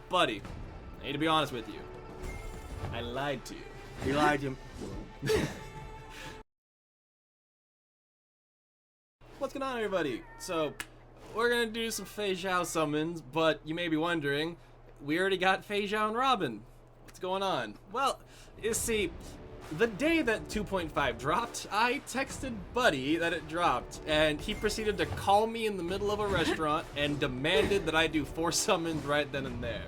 Buddy, I need to be honest with you. I lied to you. He lied to him. What's going on, everybody? So, we're gonna do some Feixiao summons, but you may be wondering, we already got Feixiao and Robin. What's going on? Well, you see, the day that 2.5 dropped, I texted Buddy that it dropped, and he proceeded to call me in the middle of a restaurant and demanded that I do 4 summons right then and there.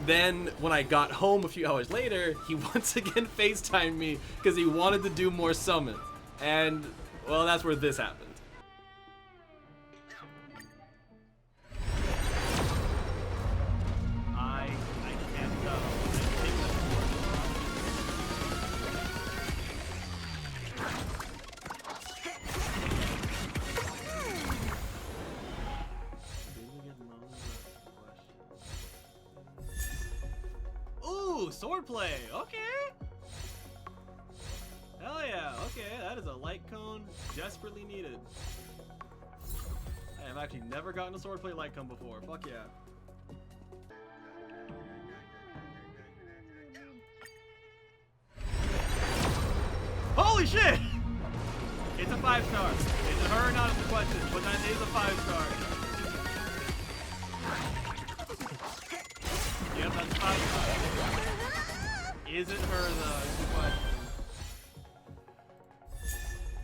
Then, when I got home a few hours later, he once again FaceTimed me because he wanted to do more summons. And, well, that's where this happened. I can't go. Ooh, swordplay. Okay. Hell yeah. Okay, that is a light cone desperately needed. I have actually never gotten a swordplay light cone before. Fuck yeah. Holy shit! It's a 5-star. It's a her or not is the question, but that is a 5-star. Yep, that's 5-star. Is it her though? Is the question.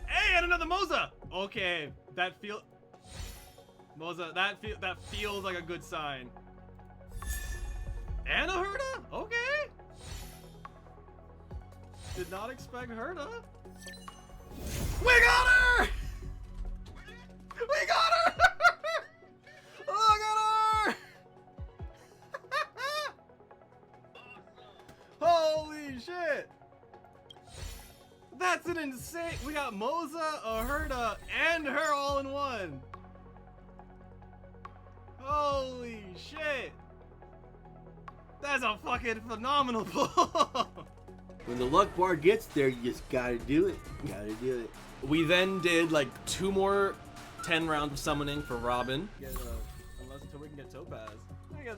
Hey, and another Moza! Okay, that feels like a good sign. And a Herda? Okay. Did not expect Herda. We got her! We got her! Look at her! Holy shit! That's an insane. We got Moza, a Herda, and her all in one. Holy shit! That's a fucking phenomenal pull. When the luck bar gets there, you just gotta do it. You gotta do it. We then did like 2 more 10 rounds of summoning for Robin. Unless until we can get Topaz.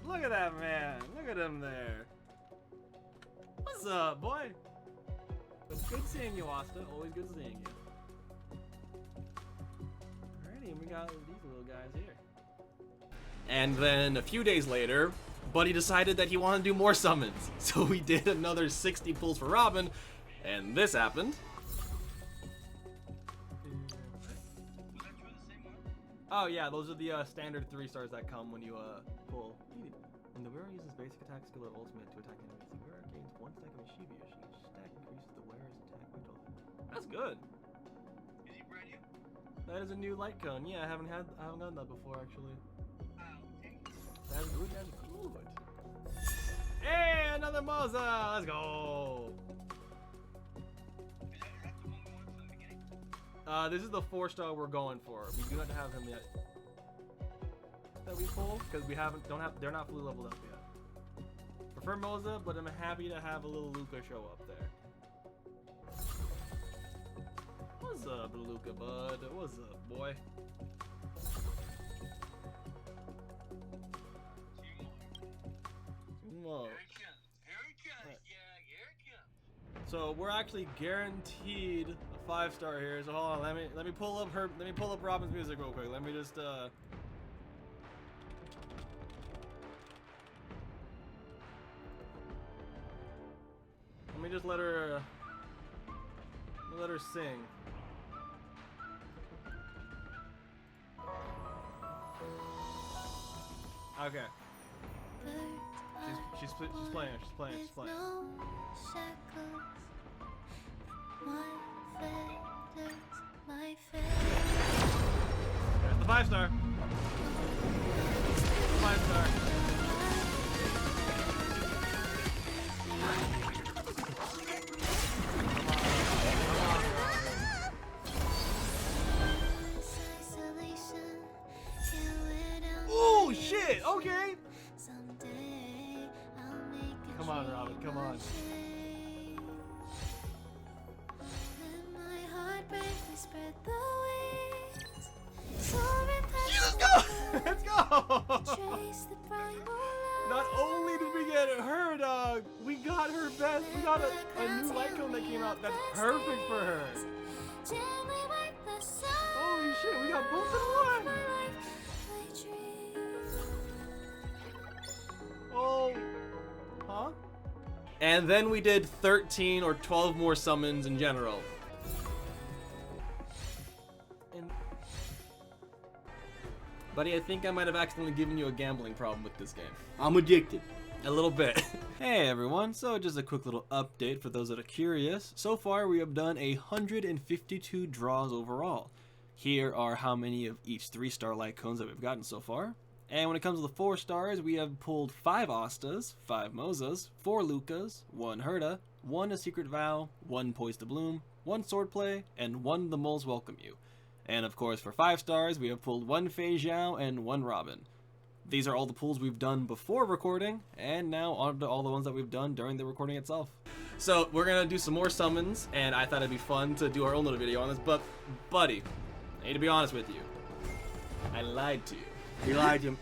Look at that man. Look at him there. What's up, boy? It's good seeing you, Asta. Always good seeing you. Alrighty, and we got these little guys here. And then a few days later, Buddy decided that he wanted to do more summons. So we did another 60 pulls for Robin, and this happened. Oh yeah, those are the standard 3-stars that come when you pull. When the wearer uses basic attack skill or ultimate to attack enemies, the wearer gains 1 stack of Shibuya. Each stack increases the wearer's attack by 12. That's good. Is he brand new? That is a new light cone. Yeah, I haven't gotten that before actually. Okay. That's good. That's good. Hey, another Moza! Let's go. Is that the one we wanted from the beginning? This is the 4-star we're going for. We do not have him yet. That we pull because they're not fully leveled up yet. Prefer Moza, but I'm happy to have a little Luca show up there. What's up, Luca, bud? What's up, boy? Whoa. Here it comes. Here it comes. Yeah, here it comes. So we're actually guaranteed a 5-star here. So hold on, let me pull up Robin's music real quick. Let me just let her sing. Okay. She's playing. There's the 5-star. 5-star. Oh shit! Okay. Come on, Robin. Come on. Let's go! Let's go! Not at her, dog. We got her best. We got a new light cone that came out that's perfect for her. Holy shit, we got both in one. Oh. Huh? And then we did 13 or 12 more summons in general. Buddy, I think I might have accidentally given you a gambling problem with this game. I'm addicted. A little bit. Hey everyone, so just a quick little update for those that are curious. So far we have done 152 draws overall. Here are how many of each 3-star light cones that we've gotten so far. And when it comes to the 4 stars, we have pulled 5 Astas, 5 Mozas, 4 Lucas, 1 Herta, 1 A Secret Vow, 1 Poised to Bloom, 1 Swordplay, and 1 The Moles Welcome You. And of course for 5 stars, we have pulled 1 Feixiao and 1 Robin. These are all the pulls we've done before recording, and now on to all the ones that we've done during the recording itself. So we're gonna do some more summons, and I thought it'd be fun to do our own little video on this, but buddy, I need to be honest with you. I lied to you. You lied to him.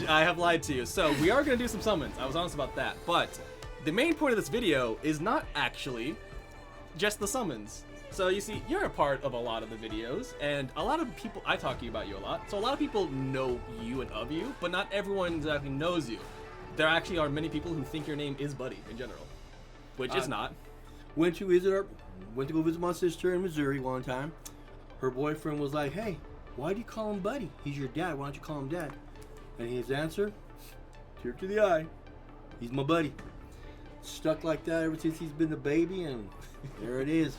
I have lied to you. So we are going to do some summons. I was honest about that. But the main point of this video is not actually just the summons. So you see, you're a part of a lot of the videos, and a lot of people, I talk to you about you a lot, so a lot of people know you and of you, but not everyone exactly knows you. There actually are many people who think your name is Buddy in general, which is not. Went to go visit my sister in Missouri one time. Her boyfriend was like, hey, why do you call him Buddy? He's your dad. Why don't you call him Dad? And his answer, tear to the eye. He's my buddy. Stuck like that ever since he's been the baby, and there it is.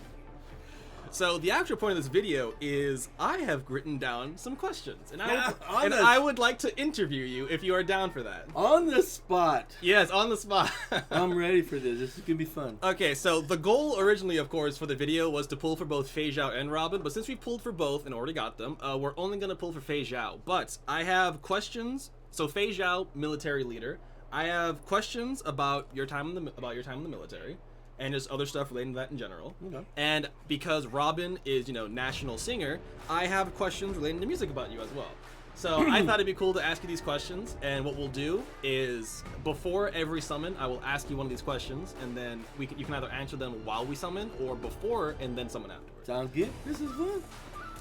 So the actual point of this video is I have written down some questions, and I would like to interview you if you are down for that. On the spot. Yes, on the spot. I'm ready for this. This is gonna be fun. Okay, so the goal originally, of course, for the video was to pull for both Feixiao and Robin, but since we pulled for both and already got them, we're only gonna pull for Feixiao. But I have questions. So Feixiao, military leader. I have questions about your time in the military. And just other stuff relating to that in general. Okay. And because Robin is, national singer, I have questions relating to music about you as well. So I thought it'd be cool to ask you these questions, and what we'll do is, before every summon, I will ask you one of these questions, and then you can either answer them while we summon, or before, and then summon afterwards. Sounds good. This is fun.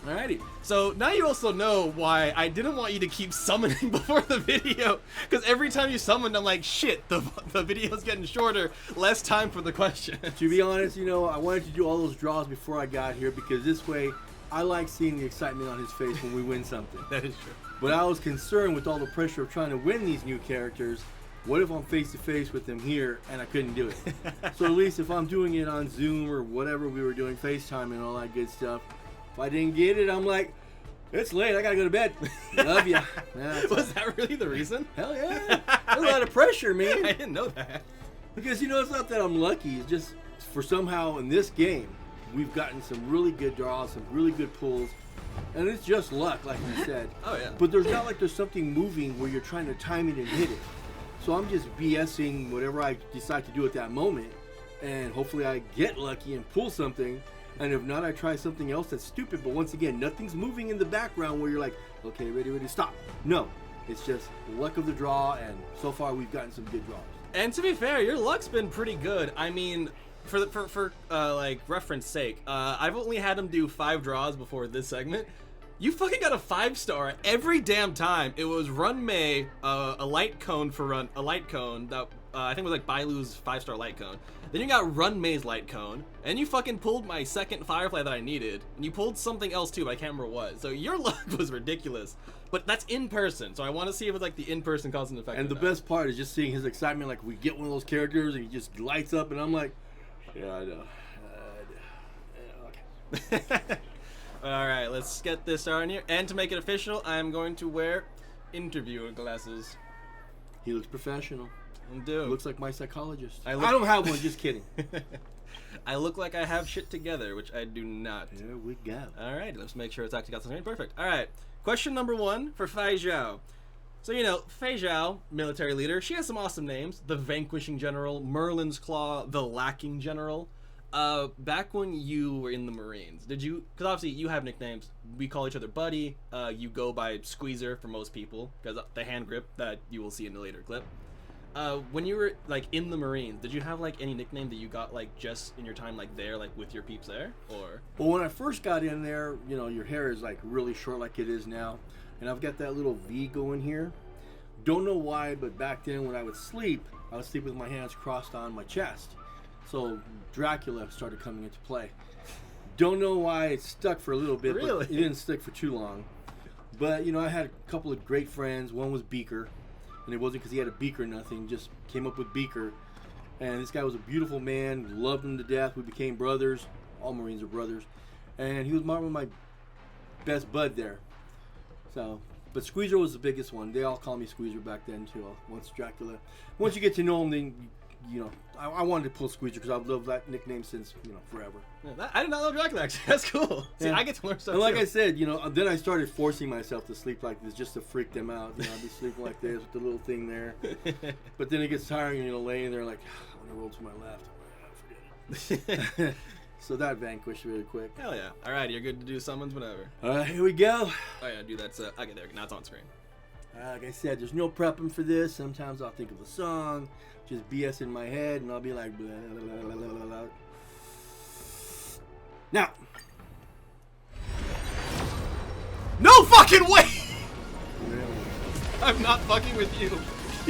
Alrighty, so now you also know why I didn't want you to keep summoning before the video, because every time you summoned, I'm like, shit, the video's getting shorter, less time for the question. To be honest, I wanted to do all those draws before I got here, because this way, I like seeing the excitement on his face when we win something. That is true. But I was concerned with all the pressure of trying to win these new characters. What if I'm face to face with them here and I couldn't do it? So at least if I'm doing it on Zoom or whatever we were doing, FaceTime and all that good stuff, if I didn't get it, I'm like, it's late, I gotta go to bed. Love ya. Yeah, Was that really the reason? hell yeah. There's a lot of pressure, man. I didn't know that. Because, it's not that I'm lucky. It's just, for somehow in this game, we've gotten some really good draws, some really good pulls. And it's just luck, like you said. Oh, yeah. But there's not like there's something moving where you're trying to time it and hit it. So I'm just BSing whatever I decide to do at that moment. And hopefully I get lucky and pull something. And if not, I try something else that's stupid. But once again, nothing's moving in the background where you're like, okay, ready, stop. No, it's just luck of the draw. And so far, we've gotten some good draws. And to be fair, your luck's been pretty good. I mean, for like reference sake, I've only had him do 5 draws before this segment. You fucking got a 5-star every damn time. It was Run May, a light cone that I think was like Bailu's 5-star light cone. Then you got Run May's light cone, and you fucking pulled my second Firefly that I needed, and you pulled something else too, but I can't remember what. So your luck was ridiculous. But that's in person, so I want to see if it's like the in-person cause and effect. And the best part is just seeing his excitement, like we get one of those characters and he just lights up, and I'm like, yeah, I know. Yeah, okay. All right, let's get this on here. And to make it official, I'm going to wear interviewer glasses. He looks professional. Dude. Looks like my psychologist. I don't have one, just kidding. I look like I have shit together, which I do not. There we go. All right, let's make sure it's actually got something perfect. All right, question number 1 for Feixiao. So, Feixiao, military leader, she has some awesome names. The Vanquishing General, Merlin's Claw, the Lacking General. back when you were in the Marines, did you? Because obviously you have nicknames. We call each other Buddy. You go by Squeezer for most people because the hand grip that you will see in a later clip. When you were like in the Marines, did you have like any nickname that you got like just in your time like there, like with your peeps there, or? Well, when I first got in there, you know, your hair is like really short like it is now, and I've got that little V going here. Don't know why, but back then when I would sleep with my hands crossed on my chest. So Dracula started coming into play. Don't know why it stuck for a little bit, Really? but it didn't stick for too long. But, you know, I had a couple of great friends. One was Beaker, and it wasn't because he had a beak or nothing, just came up with Beaker. And this guy was a beautiful man, loved him to death. We became brothers. All Marines are brothers. And he was one of my best bud there. So, but Squeezer was the biggest one. They all called me Squeezer back then too. Once you get to know him, then you know I wanted to pull Squeezer because I've loved that nickname since forever. Yeah, I did not know Dracula actually. That's cool. See, Yeah. I get to learn stuff. And like too. I said, then I started forcing myself to sleep like this just to freak them out. I'd be sleeping like this with the little thing there. But then it gets tiring, laying there like, I'm gonna roll to my left. Forget it. So that vanquished really quick. Hell yeah! All right, you're good to do summons whenever. All right, here we go. Oh yeah, dude, that's okay. There, now it's on screen. Like I said, there's no prepping for this. Sometimes I'll think of a song, just BS in my head, and I'll be like, blah, blah, blah, blah, blah. Now. No fucking way! Really? I'm not fucking with you.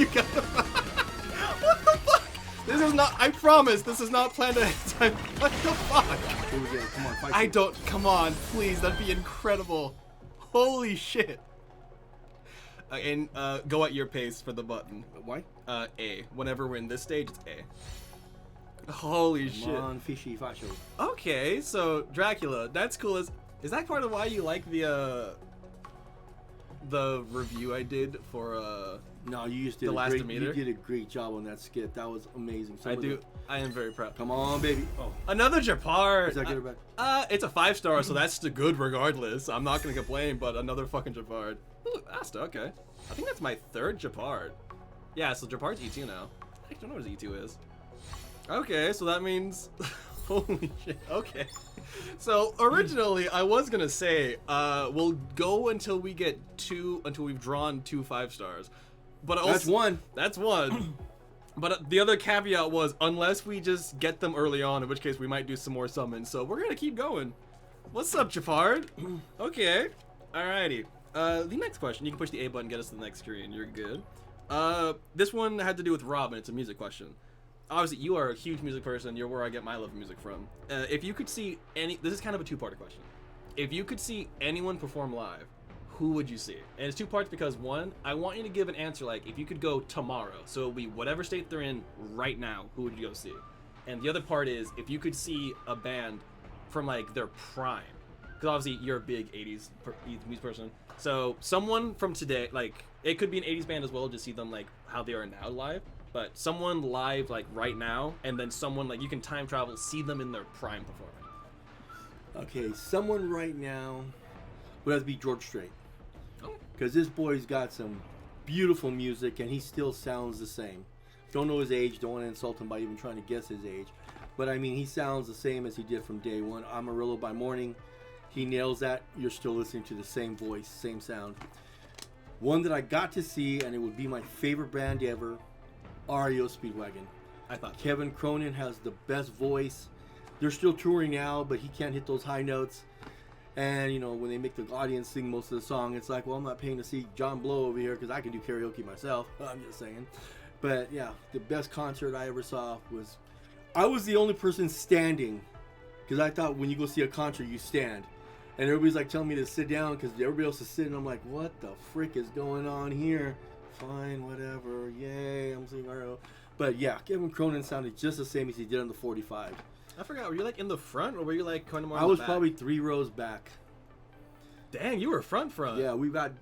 You gotta. What the fuck? This is not. I promise. This is not planned ahead of time. What the fuck? Here we go. Come on, fight. I don't. Come on, please. That'd be incredible. Holy shit. And go at your pace for the button. Why? A. Whenever we're in this stage, it's A. Holy Come shit. on, Feixiao. Okay, so Dracula. That's cool. Is that part of why you like the review I did for No, you just did The a last great. Demeter? You did a great job on that skit. That was amazing. Some I of do. the- I am very proud. Come on, baby. Oh, Another Japar. is that good or bad? It's a 5-star, so that's the good regardless. I'm not gonna complain, but another fucking Japard. Ooh, Asta, okay. I think that's my 3rd Japard. Yeah, so Japard's E2 now. I don't know what his E2 is. Okay, so that means... Holy shit, okay. So, originally, I was gonna say, we'll go until we've drawn 2 5-stars. But also, That's one. That's one. But the other caveat was, unless we just get them early on, in which case we might do some more summons. So we're gonna keep going. What's up, Japard? Okay. Alrighty. The next question, you can push the A button, get us to the next screen. You're good. This one had to do with Robin. It's a music question. Obviously, you are a huge music person. You're where I get my love of music from. If you could see this is kind of a 2-part question. If you could see anyone perform live, who would you see? And it's 2 parts because 1, I want you to give an answer like if you could go tomorrow, so it'll be whatever state they're in right now, who would you go see? And the other part is if you could see a band from like their prime, because obviously you're a big 80s music person. So someone from today, like it could be an 80s band as well, just see them like how they are now live. But someone live like right now, and then someone like you can time travel, see them in their prime performing. Okay, someone right now would have to be George Strait. Oh. Because this boy's got some beautiful music and he still sounds the same. Don't know his age, don't want to insult him by even trying to guess his age. But I mean, he sounds the same as he did from day one. Amarillo by Morning, he nails that. You're still listening to the same voice, same sound. One that I got to see, and it would be my favorite band ever, REO Speedwagon. I thought Kevin Cronin has the best voice. They're still touring now, but he can't hit those high notes. And, when they make the audience sing most of the song, it's like, well, I'm not paying to see John Blow over here because I can do karaoke myself. I'm just saying. But, yeah, the best concert I ever saw was... I was the only person standing because I thought when you go see a concert, you stand. And everybody's, like, telling me to sit down because everybody else is sitting. I'm like, what the frick is going on here? Fine, whatever. Yay, I'm singing RO. But, yeah, Kevin Cronin sounded just the same as he did on the 45. I forgot. Were you like in the front, or were you like kind of more? I was probably 3 rows back. Dang, you were front. Yeah, we got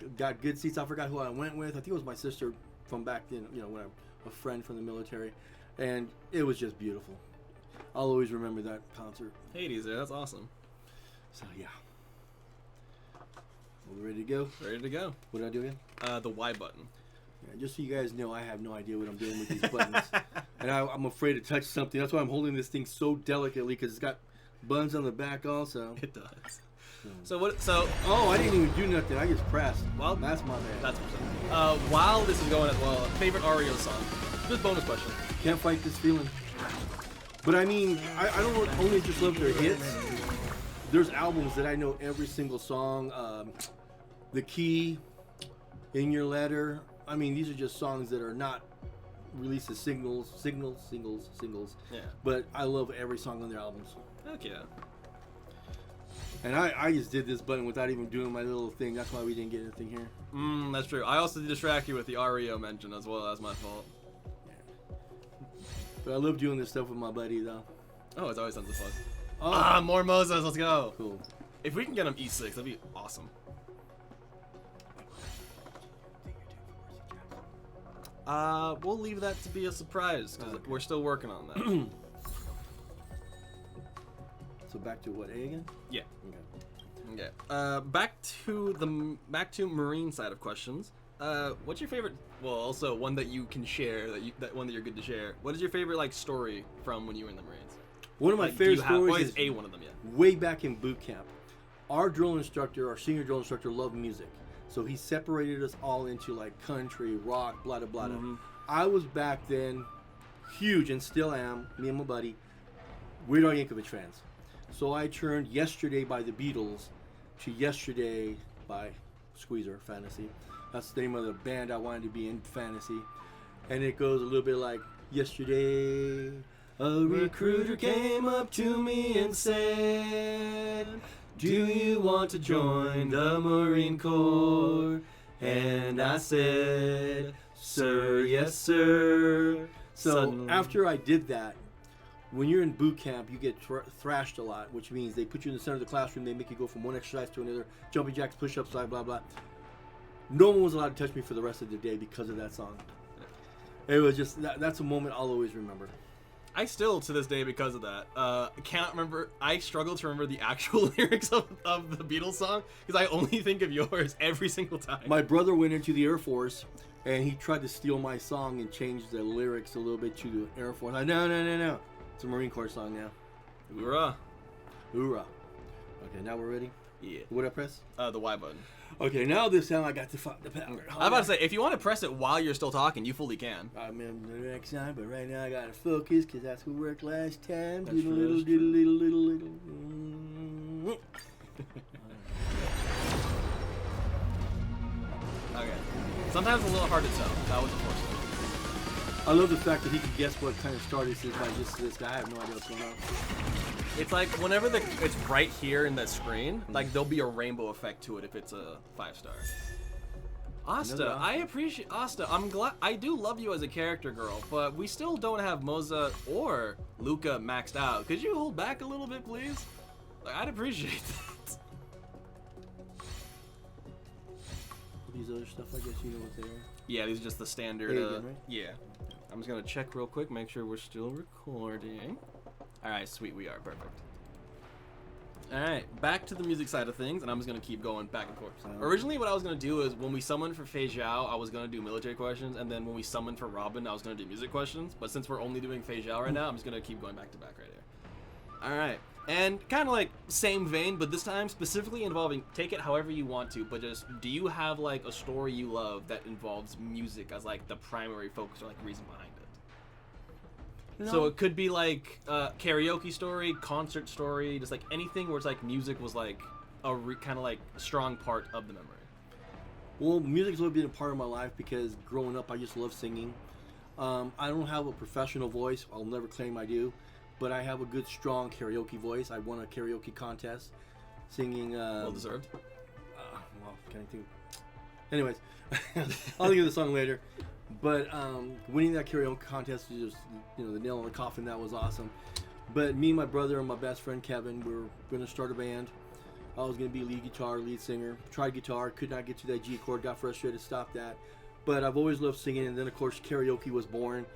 good seats. I forgot who I went with. I think it was my sister from back then. When a friend from the military, and it was just beautiful. I'll always remember that concert. Hades, yeah, that's awesome. So yeah, we ready to go? Ready to go. What did I do again? The Y button. Yeah, just so you guys know, I have no idea what I'm doing with these buttons. and I'm afraid to touch something. That's why I'm holding this thing so delicately because it's got buttons on the back also. It does. So what? So Oh, I didn't even do nothing. I just pressed. Well, that's my bad. that's what's up. While this is going as well, favorite REO song. Just bonus question. Can't fight this feeling. But I mean, I don't only just love their hits. There's albums that I know every single song. The Key, In Your Letter. I mean, these are just songs that are not released as singles. Yeah. But I love every song on their albums. Heck yeah. And I just did this button without even doing my little thing. That's why we didn't get anything here. That's true. I also distract you with the REO mention as well. That's my fault. But I love doing this stuff with my buddy, though. Oh, it's always tons of fun. Oh, More Moses. Let's go. cool. If we can get him E6, that'd be awesome. We'll leave that to be a surprise because we're still working on that. So back to what, A again? Yeah. Okay. Okay. Back to marine side of questions. What's your favorite? Well, also one that you can share that one that you're good to share. What is your favorite like story from when you were in the Marines? One of my favorite stories is a one of them yet. way back in boot camp. Our drill instructor, our senior drill instructor, loved music. So he separated us all into like country, rock, blah, blah, blah. I was back then huge and still am, me and my buddy, Weird Al Yankovic fans. So I turned Yesterday by the Beatles to Yesterday by Squeezer, Fantasy. That's the name of the band I wanted to be in, Fantasy. And it goes a little bit like, yesterday, a recruiter came up to me and said, do you want to join the Marine Corps? And I said, sir, yes, sir. So after I did that, when you're in boot camp, you get thrashed a lot, which means they put you in the center of the classroom, they make you go from one exercise to another, jumping jacks, push-ups, blah, blah, blah. No one was allowed to touch me for the rest of the day because of that song. It was just, that's a moment I'll always remember. I still, to this day, because of that, can't remember. I struggle to remember the actual lyrics of the Beatles song because I only think of yours every single time. My brother went into the Air Force and he tried to steal my song and change the lyrics a little bit to the Air Force. No. It's a Marine Corps song now. Hoorah. Hoorah. Okay, now we're ready? Yeah. What I press? The Y button. Okay, now this time I got the power. I'm about to say, if you want to press it while you're still talking, you fully can. I remember the next time, but right now I gotta focus because that's what worked last time. That's Little. Okay. Sometimes a little hard to tell. That was unfortunate. I love the fact that he can guess what kind of star this is by just this guy. I have no idea what's going on. It's like whenever it's right here in the screen, like there'll be a rainbow effect to it if it's a 5-star. Asta, I appreciate Asta. I'm glad. I do love you as a character, girl, but we still don't have Moza or Luca maxed out. Could you hold back a little bit, please? Like, I'd appreciate that. These other stuff, I guess you know what they are. Yeah, these are just the standard. Again, right? Yeah. I'm just gonna check real quick, make sure we're still recording. All right, sweet, we are perfect. All right, back to the music side of things, and I'm just gonna keep going back and forth. Originally, what I was gonna do is when we summoned for Feixiao, I was gonna do military questions, and then when we summoned for Robin, I was gonna do music questions. But since we're only doing Feixiao right now, I'm just gonna keep going back to back right here. All right, and kind of like same vein, but this time specifically involving. Take it however you want to, but just do you have like a story you love that involves music as like the primary focus or like reason behind it? No. So it could be like karaoke story, concert story, just like anything where it's like music was like a kind of like strong part of the memory. Well, music's always been a part of my life because growing up I just love singing. I don't have a professional voice. I'll never claim I do, but I have a good, strong karaoke voice. I won a karaoke contest singing. Well deserved. Well, can I think? Anyways, I'll think of the song later. But winning that karaoke contest was just, you know, the nail in the coffin. That was awesome. But me, my brother, and my best friend Kevin, we were going to start a band. I was going to be lead guitar, lead singer. Tried guitar, could not get to that G chord, got frustrated, stopped that. But I've always loved singing, and then of course karaoke was born.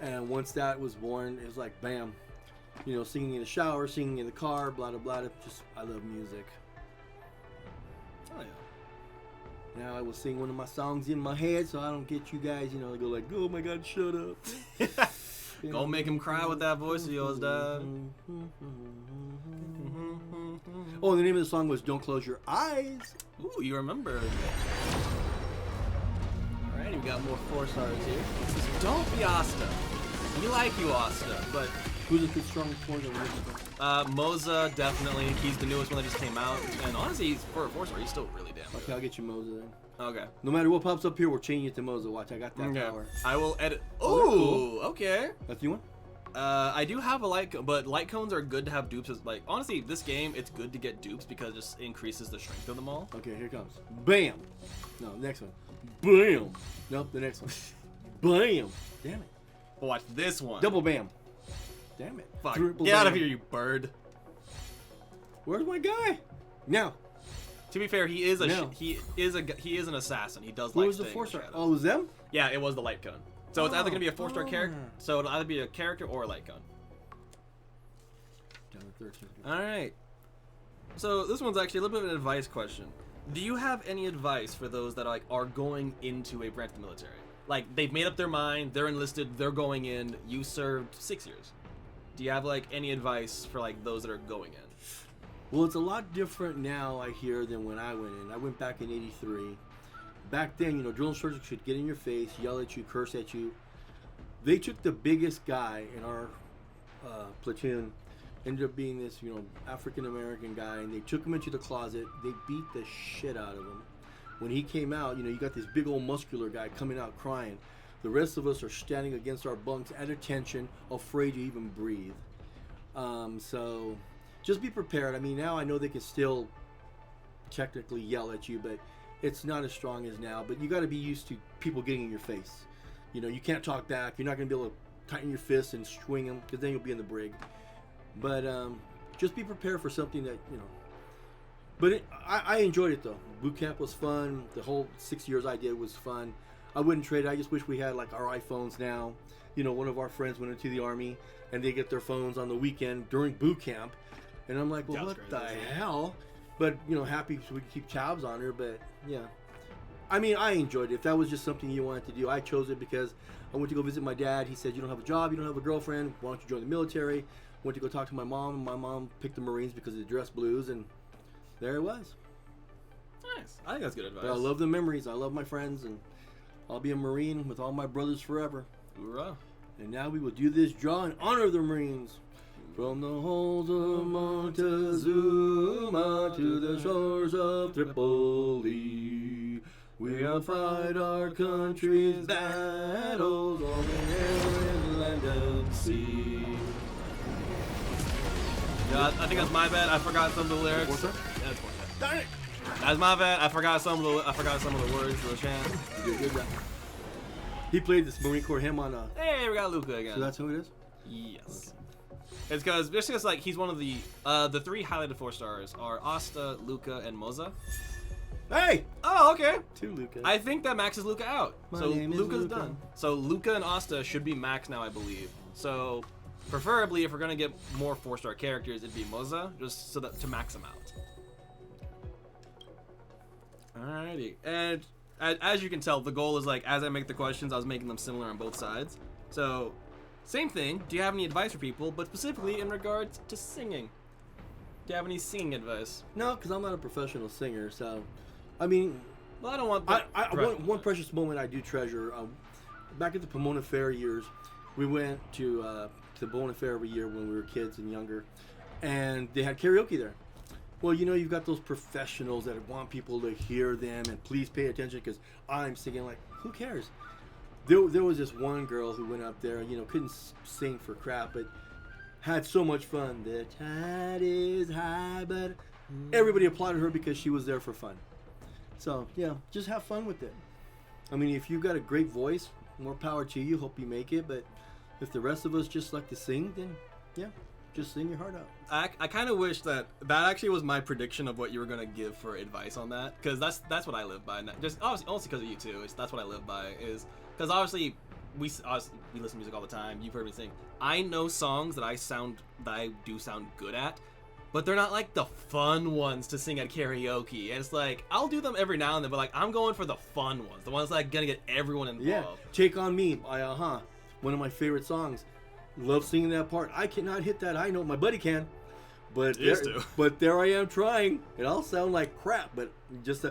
And once that was born, it was like bam, you know, singing in the shower, singing in the car, blah blah blah. Just I love music. Oh yeah. Now I will sing one of my songs in my head, so I don't get you guys, you know, to go like, oh my God, shut up. Go make him cry with that voice of yours, Dad. Oh, the name of the song was "Don't Close Your Eyes." Ooh, you remember. Alright, we got more 4 stars here. This is Don't Be Asta. We like you, Asta, but Who's a good strong point of Moza, definitely. He's the newest one that just came out. And honestly, for a 4-star, he's still really damn good. Okay, I'll get you Moza then. Okay. No matter what pops up here, we're changing it to Moza. Watch, I got that power. I will edit. Oh, they're Ooh, cool. okay. That's you one? I do have a light cone, but light cones are good to have dupes. As, like, honestly, this game, it's good to get dupes because it just increases the strength of them all. Okay, here it comes. Bam. No, next one. Bam. Nope, the next one. Bam. Damn it. But watch this one. Double bam. Damn it. Fuck. Triple Get out of bam. here, you bird. Where's my guy? Now. To be fair, he is a No. he is an assassin. He does Who like was the staying in 4-star? shadows. Oh, it was them? Yeah, it was the light cone. So it's either gonna be a 4-star Oh. character. So it'll either be a character or a light cone. Down to 13. All right. So this one's actually a little bit of an advice question. Do you have any advice for those that are going into a branch of the military? Like they've made up their mind, they're enlisted, they're going in. You served 6 years. Do you have any advice for those that are going in? Well, it's a lot different now, I hear, than when I went in. I went back in '83. Back then, drill instructors should get in your face, yell at you, curse at you. They took the biggest guy in our platoon, ended up being this, African-American guy, and they took him into the closet. They beat the shit out of him. When he came out, you got this big old muscular guy coming out crying. The rest of us are standing against our bunks at attention, afraid to even breathe. So just be prepared. I mean, now I know they can still technically yell at you, but it's not as strong as now. But you got to be used to people getting in your face. You can't talk back. You're not going to be able to tighten your fists and swing them because then you'll be in the brig. But just be prepared for something that, But I enjoyed it, though. Boot camp was fun. The whole 6 years I did was fun. I wouldn't trade it. I just wish we had our iPhones now. One of our friends went into the Army and they get their phones on the weekend during boot camp. And I'm like, well, That's what crazy. the hell? But, happy so we can keep tabs on her. But, yeah. I mean, I enjoyed it. If that was just something you wanted to do, I chose it because I went to go visit my dad. He said, you don't have a job, you don't have a girlfriend. Why don't you join the military? Went to go talk to my mom. And my mom picked the Marines because of the dress blues. And there it was. Nice. I think that's good advice. But I love the memories. I love my friends. And I'll be a Marine with all my brothers forever. Hoorah. And now we will do this draw in honor of the Marines. From the halls of Montezuma to the shores of Tripoli, we'll fight our country's battles on the air and land and sea. Yeah, I think that's my bad. I forgot some of the lyrics. What's that? Yeah, that's fine. Darn it! That's my bad. I forgot some of the words of the chant. You did a good job. He played this Marine Corps hymn on Hey, we got Luca again. So that's who it is? Yes. It's because he's one of the 3 highlighted 4 stars are Asta, Luca, and Moza. Hey! Oh, okay. Two Lucas. I think that maxes Luca out. My So name is Luca's Luca. done. So Luca and Asta should be max now, I believe. So preferably, if we're gonna get more 4-star characters, it'd be Moza, just so that to max them out. Alrighty, and as you can tell, the goal is as I make the questions, I was making them similar on both sides. So, same thing. Do you have any advice for people, but specifically in regards to singing? Do you have any singing advice? No, because I'm not a professional singer, so... I mean... Well, I don't want. One precious moment I do treasure. Back at the Pomona Fair years, we went to the Pomona Fair every year when we were kids and younger, and they had karaoke there. Well, you've got those professionals that want people to hear them and please pay attention because I'm singing. Who cares? There was this one girl who went up there, couldn't sing for crap, but had so much fun. The tide is high, but everybody applauded her because she was there for fun. So, yeah, just have fun with it. I mean, if you've got a great voice, more power to you. Hope you make it. But if the rest of us just like to sing, then, yeah, just sing your heart out. I kind of wish that actually was my prediction of what you were gonna give for advice on that, because that's what I live by. And just obviously because of you too. That's what I live by. Is because obviously we listen to music all the time. You've heard me sing. I know songs that I do sound good at, but they're not the fun ones to sing at karaoke. And it's I'll do them every now and then, but I'm going for the fun ones, the ones gonna get everyone involved. Yeah, Take On Me by one of my favorite songs. Love singing that part. I cannot hit that high note. My buddy can. But Used there, to. but there I am trying. It all sound like crap, but just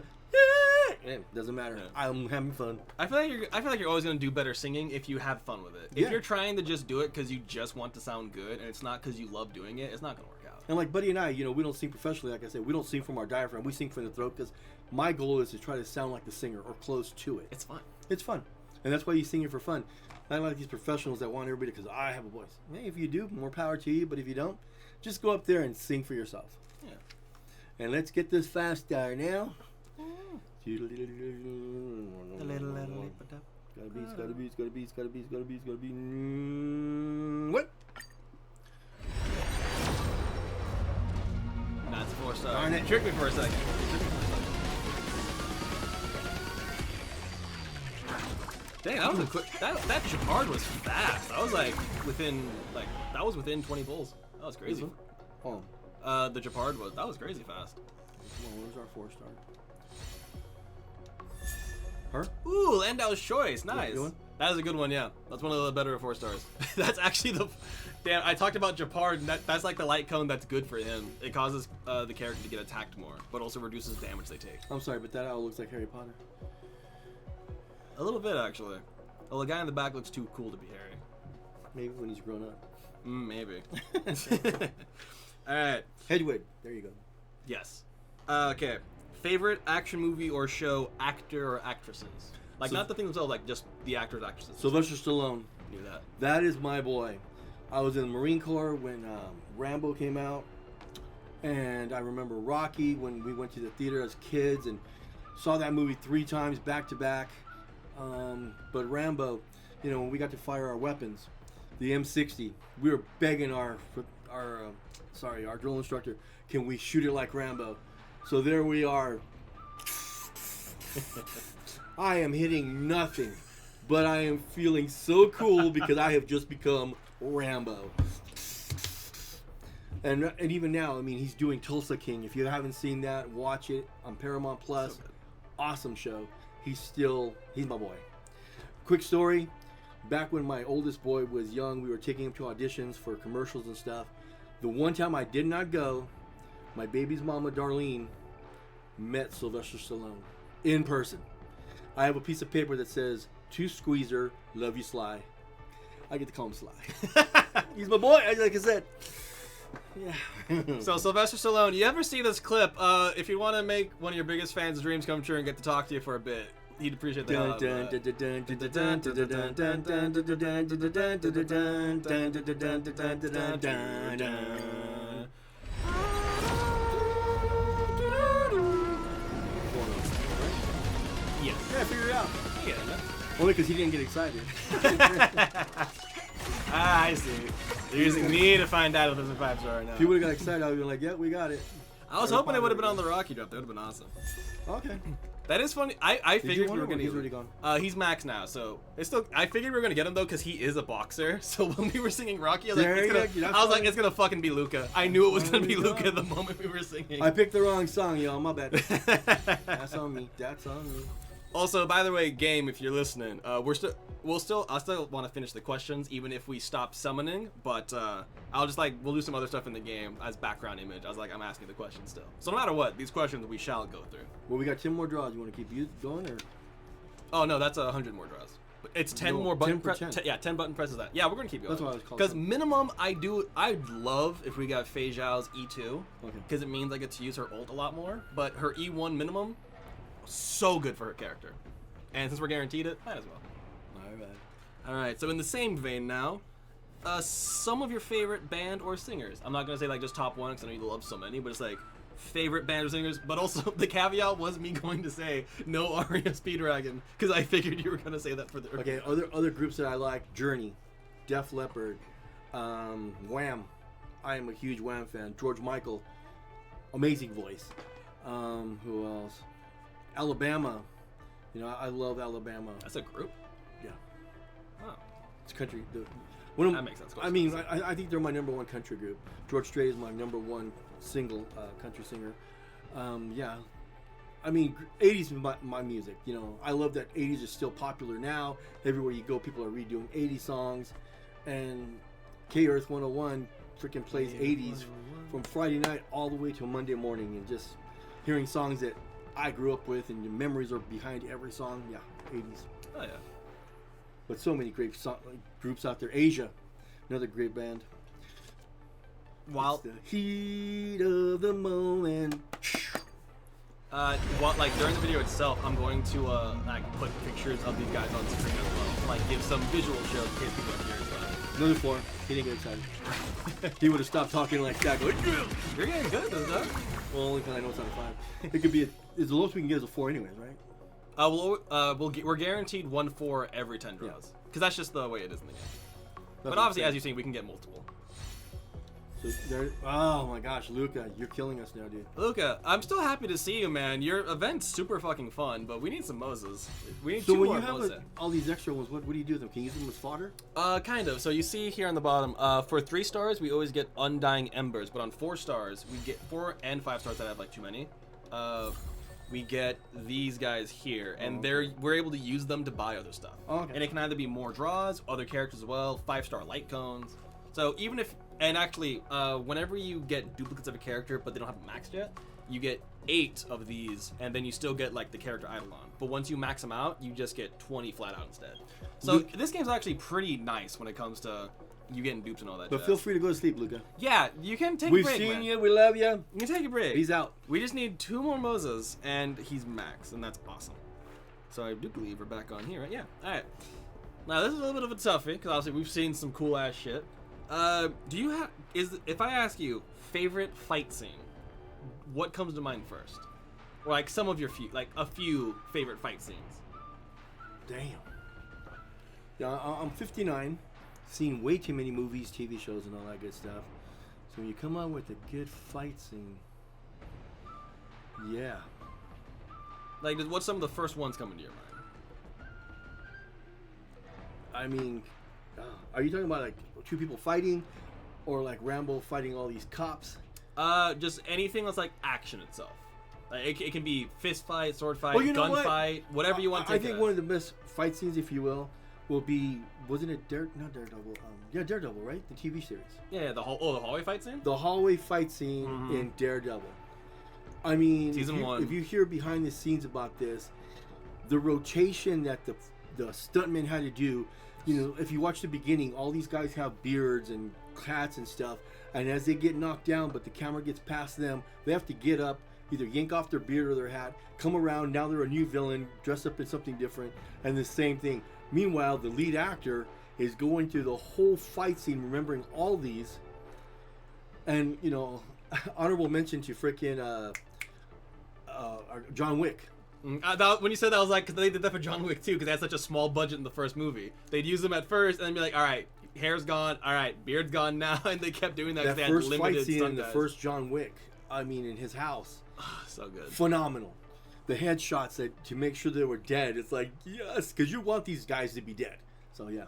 doesn't matter. Yeah. I'm having fun. I feel like you're always gonna do better singing if you have fun with it. Yeah. If you're trying to just do it because you just want to sound good and it's not because you love doing it, it's not gonna work out. And like Buddy and I, we don't sing professionally. Like I said, we don't sing from our diaphragm. We sing from the throat because my goal is to try to sound like the singer or close to it. It's fun. It's fun, and that's why you sing it for fun. Not like these professionals that want everybody because I have a voice. Hey, if you do, more power to you. But if you don't, just go up there and sing for yourself. Yeah. And let's get this fast star now. Gotta be. What? That's a 4-star. Darn it. Trick me for a second. Dang, that was a quick. That Japard was fast. I was within 20 pulls. That was crazy. Oh, The Japard that was crazy fast. come on, where's our 4-star? Her? Ooh, Landau's choice. Nice. good one? That is a good one, yeah. That's one of the better 4-stars. That's actually the... Damn, I talked about Japard, and that's like the light cone that's good for him. It causes the character to get attacked more, but also reduces damage they take. I'm sorry, but that owl looks like Harry Potter. A little bit, actually. Well, the guy in the back looks too cool to be Harry. Maybe when he's grown up. Maybe. Alright. Hedwig. There you go. Yes. Okay. Favorite action movie or show, actor or actresses? Like, So- not the thing themselves, like just the actors, actresses. Sylvester Stallone. Knew that. That is my boy. I was in the Marine Corps when Rambo came out, and I remember Rocky when we went to the theater as kids and saw that movie 3 times back to back. But Rambo, when we got to fire our weapons, the M60, we were begging our drill instructor, can we shoot it like Rambo? So there we are. I am hitting nothing, but I am feeling so cool because I have just become Rambo. And even now, I mean, he's doing Tulsa King. If you haven't seen that, watch it on Paramount Plus. So good. Awesome show. He's my boy. Quick story. Back when my oldest boy was young, we were taking him to auditions for commercials and stuff. The one time I did not go, my baby's mama, Darlene, met Sylvester Stallone in person. I have a piece of paper that says, "To Squeezer, love you, Sly." I get to call him Sly. He's my boy, like I said. Yeah. So Sylvester Stallone, you ever see this clip? If you want to make one of your biggest fans' dreams come true and get to talk to you for a bit, he'd appreciate the hell out of that. Yes. Yeah, figure it out. Yeah, man. Only because he didn't get excited. I see. You're using me to find out if there's a 5-star or not. If he would have got excited, I would have been like, yeah, we got it. I was hoping it would have been on the Rocky drop. That would have been awesome. Okay. That is funny. I Did figured you we want were him, or gonna. he's already gone? He's max now, so it's still. I figured we were gonna get him though, because he is a boxer. So when we were singing Rocky, I was There you like, go. That's I was like, fine. it's gonna fucking be Luca. I knew it was gonna be There you Luca go. the moment we were singing. I picked the wrong song, y'all. My bad. That's on me. That's on me. Also, by the way, game, if you're listening, I still want to finish the questions even if we stop summoning, but we'll do some other stuff in the game as background image. I'm asking the questions still. So no matter what, these questions we shall go through. Well, we got 10 more draws. You want to keep going, or? Oh no, that's 100 more draws. It's 10 No, more button 10 per 10. 10 button presses. That. Yeah, we're gonna keep going. That's what I was calling Because it. minimum, I'd love if we got Feixiao's E2, Okay. because it means I get to use her ult a lot more. But her E1 minimum, so good for her character. And since we're guaranteed it, might as well. Alright, so in the same vein now, some of your favorite band or singers. I'm not going to say just top one, because I know you love so many, but it's favorite band or singers. But also, the caveat was me going to say no Aria Speedwagon, because I figured you were going to say that for the... Okay, other groups that I like: Journey, Def Leppard, Wham. I am a huge Wham fan. George Michael, amazing voice. Who else? Alabama. I love Alabama. That's a group? Yeah, Oh. it's country. That makes sense. I mean, I think they're my number one country group. George Strait is my number one single country singer. Yeah. I mean, 80s is my music. I love that 80s is still popular now. Everywhere you go, people are redoing 80s songs. And K Earth 101 freaking plays 80s from Friday night all the way till Monday morning, and just hearing songs that I grew up with, and the memories are behind every song. Yeah, 80s. Oh yeah. But so many great groups out there. Asia, another great band. While It's the heat of the moment. like during the video itself, I'm going to like put pictures of these guys on screen as well, like give some visual shows in case people are curious about it. Another 4. He didn't get excited. He would have stopped talking like that. Going, yeah. You're getting good at this stuff. Well, only because I know it's not a 5. It could be. It's the lowest we can get is a 4, anyways, right? We're guaranteed 1-4 every 10 draws, because that's just the way it is in the game. That's But obviously, as you've seen, we can get multiple. So there, oh my gosh, Luca, you're killing us now, dude. Luca, I'm still happy to see you, man. Your event's super fucking fun, but we need some Moses. We need So two when more you have Moses. all these extra ones, what do you do with them? Can you use them as fodder? Kind of. So you see here on the bottom, for 3 stars, we always get Undying Embers, but on 4 stars, we get 4 and 5 stars that have like too many. We get these guys here, and we're able to use them to buy other stuff. Oh, okay. And it can either be more draws, other characters as well, 5-star light cones. So even if, and actually, whenever you get duplicates of a character, but they don't have it maxed yet, you get 8 of these, and then you still get like the character Eidolon. But once you max them out, you just get 20 flat out instead. So this game's actually pretty nice when it comes to you getting dupes and all that. But jazz. feel free to go to sleep, Luca. Yeah, you can take We've a break, seen man. you. We love you. You can take a break. He's out. We just need 2 more Moses, and he's max, and that's awesome. So I do believe we're back on here, right? Yeah. All right. Now this is a little bit of a toughie, because obviously we've seen some cool ass shit. Do you have? If I ask you favorite fight scene, what comes to mind first? Or like some of your a few favorite fight scenes. Damn. Yeah, I'm 59. Seen way too many movies, TV shows, and all that good stuff. So when you come out with a good fight scene, yeah. Like, what's some of the first ones coming to your mind? I mean, are you talking about like 2 people fighting, or like Rambo fighting all these cops? Just anything that's like action itself. Like it can be fist fight, sword fight, Well, you know gun what? fight, whatever you want to I take. think one of the best fight scenes, if you will be, wasn't it not Daredevil? Yeah, Daredevil, right? The TV series. Yeah, the hallway fight scene. The hallway fight scene in Daredevil. I mean, Season 1. If you hear behind the scenes about this, the rotation that the stuntmen had to do, you know, if you watch the beginning, all these guys have beards and hats and stuff, and as they get knocked down, but the camera gets past them, they have to get up, either yank off their beard or their hat, come around, now they're a new villain, dressed up in something different, and the same thing. Meanwhile, the lead actor is going through the whole fight scene, remembering all these, and, you know, honorable mention to freaking John Wick. When you said that, I was like, because they did that for John Wick too, because they had such a small budget in the first movie. They'd use them at first, and then be like, all right, hair's gone, all right, beard's gone now, and they kept doing that because That they had first limited fight scene stunt in the guys. first John Wick, I mean, in his house, So good. phenomenal. The headshots that to make sure they were dead, it's like, yes, because you want these guys to be dead. So yeah.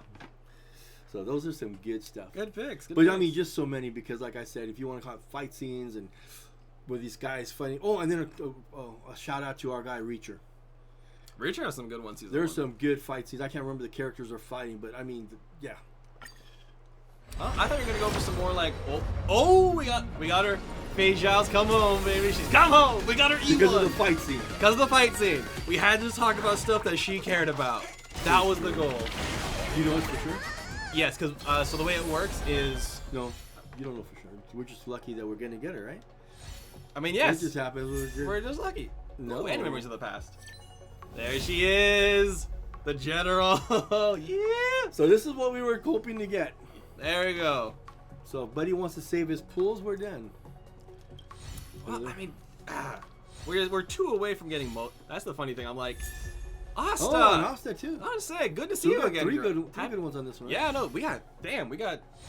So those are some good stuff. Good picks. Good But picks. I mean, just so many, because like I said, if you want to call it fight scenes and with these guys fighting. Oh, and then a shout out to our guy Reacher. Reacher has some good ones. There's some good fight scenes. I can't remember the characters are fighting, but I mean, yeah. Oh, I thought you were gonna go for some more like we got her. Feixiao's come home, baby. She's come home. We got her E1. Because of the fight scene. Because of the fight scene. We had to talk about stuff that she cared about. That was the goal. Do you know it for sure? Yes, because so the way it works is, No, you don't know for sure. We're just lucky that we're gonna get her, right? I mean, yes, It just happened. we're just lucky. No. Ooh, and memories of the past. There she is, the general. Yeah. So this is what we were hoping to get. There we go. So if Buddy wants to save his pools, we're done. Well, I mean, we're 2 away from getting That's the funny thing. I'm like, Asta. Oh, and Asta too. I want to say, good to So see we you got again. three girl. good ones on this one. Yeah, no, we got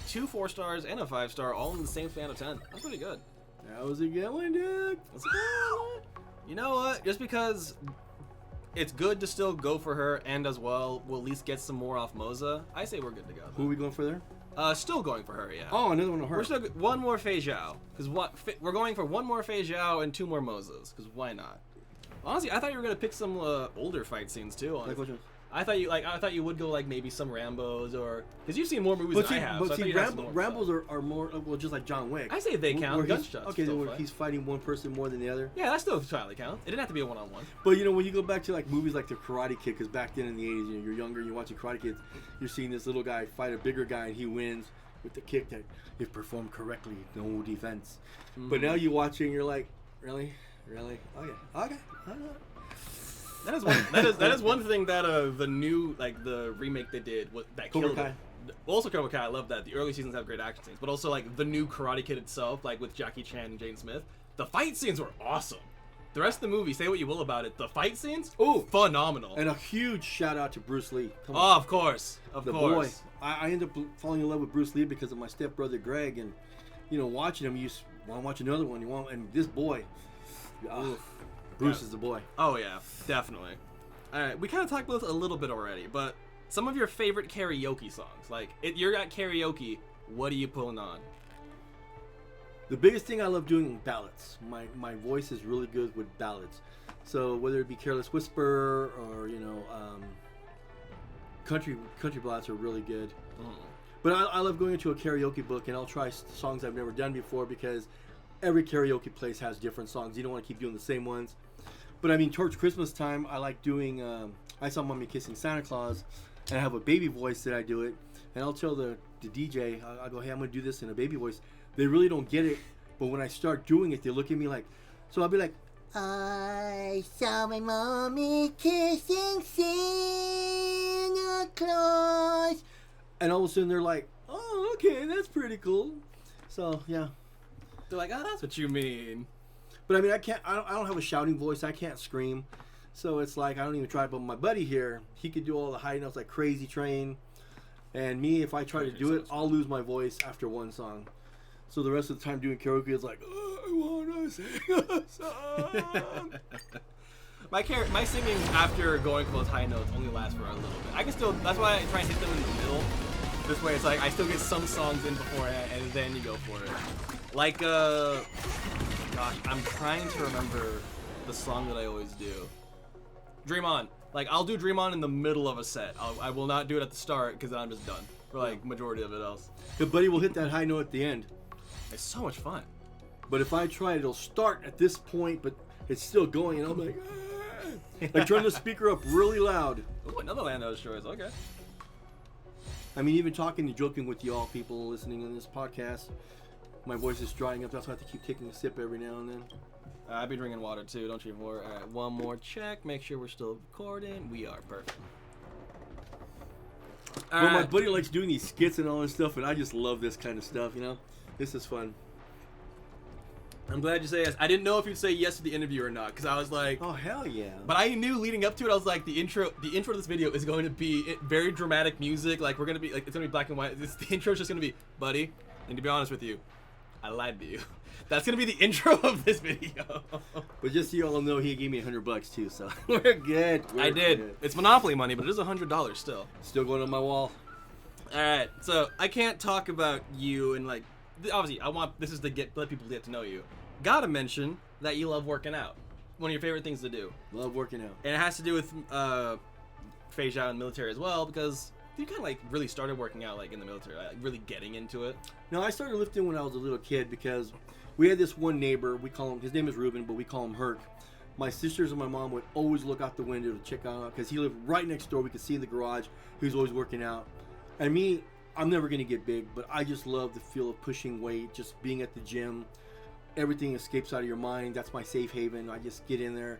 2 4 stars and a 5 star all in the same span of 10. That's pretty good. That was a good one, dude. That's a good one. You know what? Just because it's good to still go for her, and as well, we'll at least get some more off Moza. I say we're good to go. Who are we going for there? Still going for her, yeah. Oh, another one of her. We're still one more Feixiao, because we're going for 1 more Feixiao and 2 more Mozas, because why not? Honestly, I thought you were gonna pick some older fight scenes too. Like which one? I thought you would go like maybe some Rambos or because you've seen more movies than I have. But so I see, thought you'd have some more Rambos stuff. are more well, just like John Wick. I say they count. Where Gunshots. Okay, still where fine. he's fighting one person more than the other. Yeah, that still totally counts. It didn't have to be a one-on-one. But you know, when you go back to like movies like The Karate Kid, because back then in the 80s, you know, you're younger, you're watching Karate Kids, you're seeing this little guy fight a bigger guy, and he wins with the kick that, if performed correctly, no defense. But now you watch it, and you're like, really, okay. That is one. that is one thing that the new like the remake they did that Cobra killed Kai. it. Also, Cobra Kai, I love that. The early seasons have great action scenes, but also like the new Karate Kid itself, like with Jackie Chan and Jaden Smith, the fight scenes were awesome. The rest of the movie, say what you will about it, the fight scenes, phenomenal. And a huge shout out to Bruce Lee. Come Oh, on. of course, The boy. I ended up falling in love with Bruce Lee because of my stepbrother Greg, and you know, watching him, you want to watch another one. And this boy, Bruce is the boy. Oh yeah, definitely. All right, we kind of talked about this a little bit already, but some of your favorite karaoke songs, like you're at karaoke, what are you pulling on? The biggest thing I love doing ballads. My voice is really good with ballads. So whether it be Careless Whisper or you know, country ballads are really good. But I love going into a karaoke book and I'll try songs I've never done before because every karaoke place has different songs. You don't want to keep doing the same ones. But I mean, towards Christmas time, I like doing I Saw Mommy Kissing Santa Claus, and I have a baby voice that I do it, and I'll tell the DJ, I'll go, hey, I'm going to do this in a baby voice. They really don't get it, but when I start doing it, they look at me like, so I'll be like, I saw my mommy kissing Santa Claus. And all of a sudden they're like, oh, okay, that's pretty cool. So, yeah. They're like, oh, that's what you mean. But I mean, I don't have a shouting voice. I can't scream. So it's like, I don't even try. But my buddy here, he could do all the high notes like Crazy Train. And me, if I try to do it, I'll lose my voice after one song. So the rest of the time doing karaoke is like, oh, I want to sing a song. My singing after going for those high notes only lasts for a little bit. I can still, that's why I try and hit them in the middle. This way it's like, I still get some songs in beforehand and then you go for it. Like, gosh, I'm trying to remember the song that I always do. Dream On. Like, I'll do Dream On in the middle of a set. I will not do it at the start because then I'm just done for like majority of it else. The buddy will hit that high note at the end. It's so much fun. But if I try, it'll start at this point, but it's still going, and I'm like, like turn the speaker up really loud. Ooh, another Lando choice. Okay. I mean, even talking and joking with y'all people listening in this podcast, my voice is drying up. That's why I have to keep taking a sip every now and then. I've been drinking water too. Don't you worry. All right, one more check. Make sure we're still recording. We are perfect. But my buddy likes doing these skits and all this stuff, and I just love this kind of stuff. You know, this is fun. I'm glad you say yes. I didn't know if you'd say yes to the interview or not, because I was like, oh hell yeah. But I knew leading up to it, I was like, the intro to this video is going to be very dramatic music. Like, we're gonna be like, it's gonna be black and white. The intro is just gonna be, buddy. And to be honest with you, I lied to you. That's gonna be the intro of this video. But just so you all know, he gave me $100 too, so we're good. I did. Good. It's Monopoly money, but it is $100 still. Still going on my wall. All right, so I can't talk about you and like, obviously, this is to let people get to know you. Gotta mention that you love working out. One of your favorite things to do. Love working out. And it has to do with Feixiao and military as well, because you kind of like really started working out like in the military, like really getting into it. No, I started lifting when I was a little kid because we had this one neighbor. We call him, his name is Ruben, but we call him Herc. My sisters and my mom would always look out the window to check out because he lived right next door. We could see in the garage. He was always working out. And me, I'm never going to get big, but I just love the feel of pushing weight, just being at the gym. Everything escapes out of your mind. That's my safe haven. I just get in there.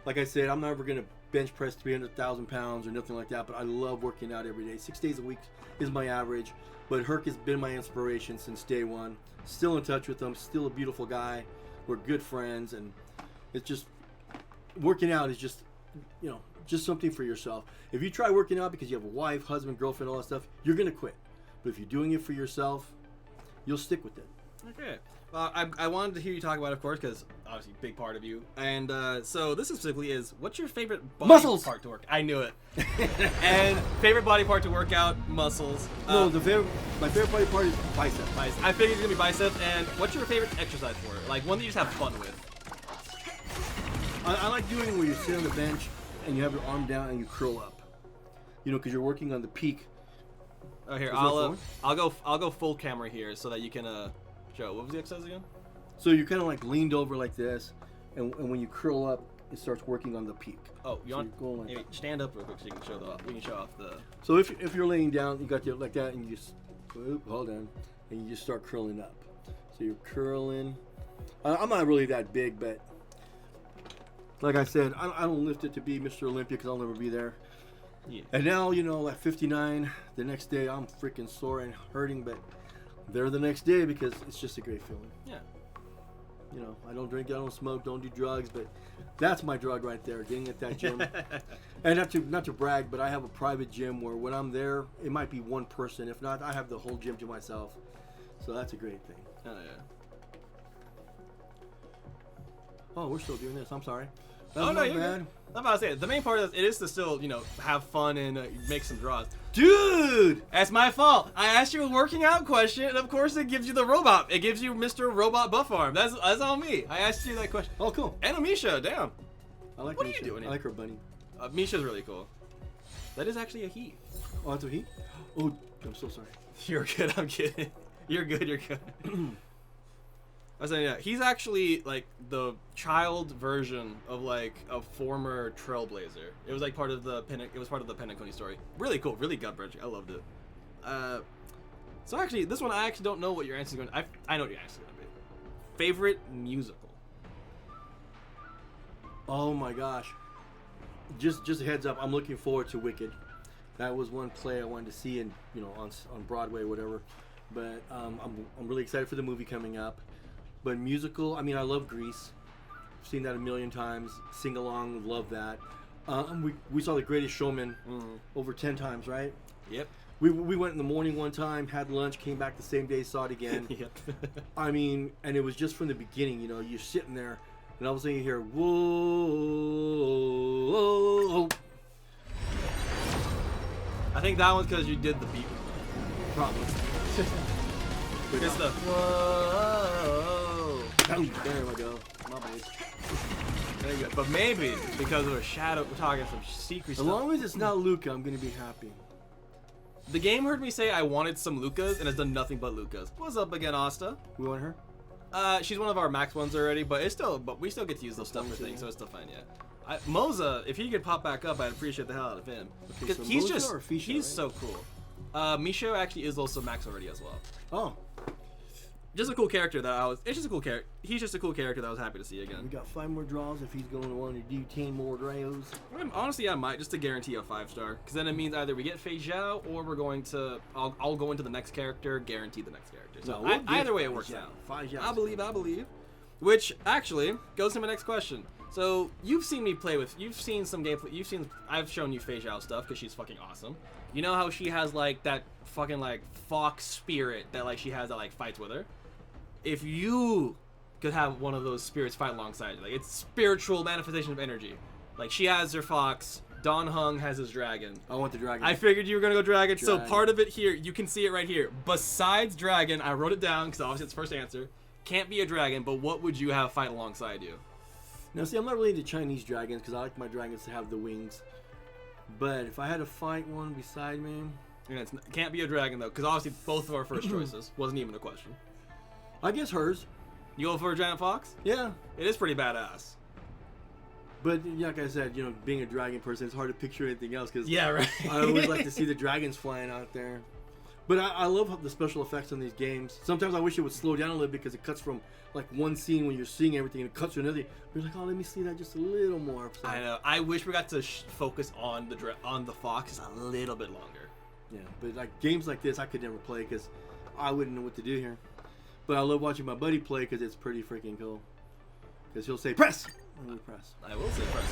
Like I said, I'm never going to bench press 300,000 pounds or nothing like that, but I love working out every day. 6 days a week is my average. But Herc has been my inspiration since day one. Still in touch with him. Still a beautiful guy. We're good friends. And it's just, working out is just, you know, just something for yourself. If you try working out because you have a wife, husband, girlfriend, all that stuff, you're going to quit. But if you're doing it for yourself, you'll stick with it. Okay. I wanted to hear you talk about it, of course, because obviously big part of you. And so this specifically is, what's your favorite body Muscles! part to work? I knew it. And favorite body part to work out? Muscles. No, my favorite body part is bicep. I figured it's gonna be bicep. And what's your favorite exercise for it? Like one that you just have fun with? I like doing it where you sit on the bench and you have your arm down and you curl up. you know, because you're working on the peak. Oh, here, Is there I'll go full camera here so that you can show. What was the exercise again? So you're kind of like leaned over like this, and when you curl up, it starts working on the peak. Oh, you So want you're going like maybe stand up real quick so you can show off the. So if you're laying down, you got your like that, and you just hold on, and you just start curling up. So you're curling. I'm not really that big, but like I said, I don't lift it to be Mr. Olympia because I'll never be there. Yeah. And now, you know, at 59, the next day I'm freaking sore and hurting, but there the next day because it's just a great feeling. Yeah. You know, I don't drink, I don't smoke, don't do drugs, but that's my drug right there, getting at that gym. And not to brag, but I have a private gym where when I'm there, it might be one person. If not, I have the whole gym to myself. So that's a great thing. Oh yeah. Oh, we're still doing this. I'm sorry. Oh no, you're good. I'm about to say the main part is it is to still, you know, have fun and make some draws. Dude! That's my fault. I asked you a working out question, and of course it gives you the robot. It gives you Mr. Robot Buff Arm. That's on me. I asked you that question. Oh, cool. And Misha, damn. I like What are Misha. you doing I here? like her bunny. Misha's really cool. That is actually a he. Oh, that's a he? Oh, I'm so sorry. You're good. I'm kidding. You're good. You're good. I was saying, yeah, he's actually like the child version of like a former trailblazer. It was like part of the Penacony story. Really cool, really gut wrenching. I loved it. So actually, this one I actually don't know what your answer is going. I know what your answer is going to be. Favorite musical. Oh my gosh. Just a heads up, I'm looking forward to Wicked. That was one play I wanted to see in, you know, on Broadway or whatever. But I'm really excited for the movie coming up. But musical, I mean, I love Grease. I've seen that a million times. Sing along, love that. We saw The Greatest Showman over 10 times, right? Yep. We went in the morning one time, had lunch, came back the same day, saw it again. Yep. I mean, and it was just from the beginning, you know, you're sitting there, and all of a sudden you hear, whoa. I think that one's because you did the beat. Probably. It's the whoa. There we go. My bad. There you go. But maybe because of a shadow, we're talking some secret As stuff. long as it's not Luca, I'm gonna be happy. The game heard me say I wanted some Lucas and has done nothing but Lucas. What's up again, Asta? We want her? She's one of our max ones already, but we still get to use those stuff for things, so it's still fine. Yeah. Moza, if he could pop back up, I'd appreciate the hell out of him. Okay, Because so he's Moza just or Feixiao, he's right? so cool. Misho actually is also max already as well. Oh, Just a cool character it's just a cool character. He's just a cool character that I was happy to see we again. got 5 more draws if he's going to want to do 10 more draws. Honestly, I might just to guarantee a 5-star, because then it means either we get Feixiao or we're going to. I'll go into the next character, guarantee the next character. So No, we'll get either way, it works Feixiao. out. Feixiao. I believe. Which actually goes to my next question. So you've seen me play with. You've seen some gameplay. I've shown you Feixiao stuff because she's fucking awesome. You know how she has like that fucking like fox spirit that like she has that like fights with her. If you could have one of those spirits fight alongside you, like it's spiritual manifestation of energy. Like she has her fox, Don Hung has his dragon. I want the dragon. I figured you were gonna go dragon. So Dragon. part of it here, you can see it right here. Besides dragon, I wrote it down because obviously it's the first answer. Can't be a dragon, but what would you have fight alongside you? Now, see, I'm not really into Chinese dragons because I like my dragons to have the wings. But if I had to fight one beside me, And it can't be a dragon though, because obviously both of our first choices wasn't even a question. I guess hers. You go for a giant fox? Yeah. It is pretty badass. But like I said, you know, being a dragon person, it's hard to picture anything else because Yeah, right. I always like to see the dragons flying out there. But I love the special effects on these games. Sometimes I wish it would slow down a little because it cuts from like one scene when you're seeing everything and it cuts to another. You're like, oh, let me see that just a little more. So, I know. I wish we got to focus on the fox a little bit longer. yeah, but like games like this, I could never play because I wouldn't know what to do here. But I love watching my buddy play because it's pretty freaking cool. Because he'll say, press! And we press. I will say press.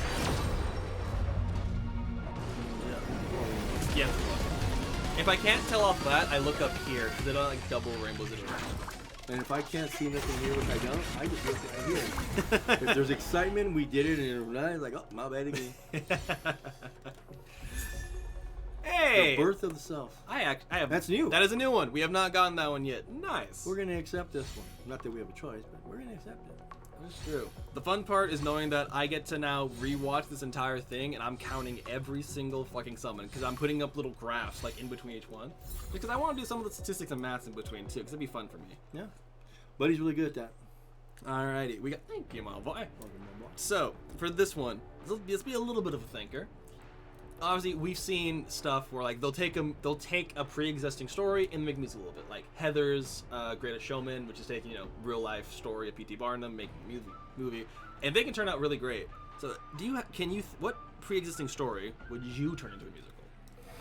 Yeah. If I can't tell off that, I look up here because they don't like double rainbows in around. And if I can't see nothing here, which I don't, I just look right here. If there's excitement, we did it, and it's like, oh, my bad again. Hey! The birth of the self. I have. That's new. That is a new one. We have not gotten that one yet. Nice. We're going to accept this one. Not that we have a choice, but we're going to accept it. That's true. The fun part is knowing that I get to now rewatch this entire thing, and I'm counting every single fucking summon because I'm putting up little graphs like in between each one, because I want to do some of the statistics and maths in between too, because it'd be fun for me. Yeah. Buddy's really good at that. Alrighty, we got. Thank you, my boy. So for this one, let's be a little bit of a thinker. Obviously, we've seen stuff where like they'll take a pre-existing story and make music a little bit, like Heather's Greatest Showman, which is taking real life story of P.T. Barnum, making a movie, and they can turn out really great. So what pre-existing story would you turn into a musical?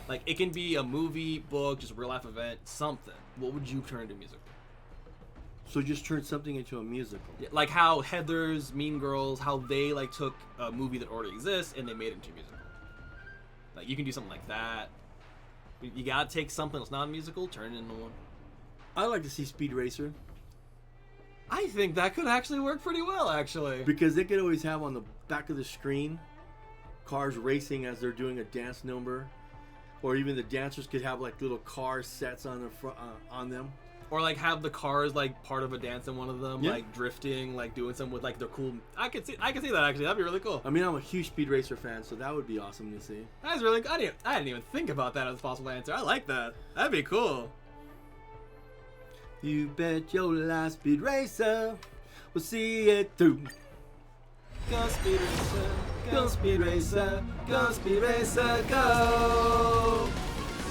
Like it can be a movie, book, just a real life event, something. What would you turn into a musical? So just turn something into a musical. Yeah, like how Heather's, Mean Girls, how they like took a movie that already exists and they made it into a musical. Like you can do something like that. You gotta take something that's not a musical, turn it into one. I like to see Speed Racer I think that could actually work pretty well, actually. because they could always have on the back of the screen cars racing as they're doing a dance number, or even the dancers could have like little car sets on the front on them. Or like have the cars like part of a dance in one of them, Yeah. like drifting, like doing something with like their cool. I could see that actually. That'd be really cool. I mean, I'm a huge Speed Racer fan, so that would be awesome to see. That's really. I didn't even think about that as a possible answer. I like that. That'd be cool. You bet your life, Speed Racer, we'll see it through. Go Speed Racer, go Speed Racer, go Speed Racer, go.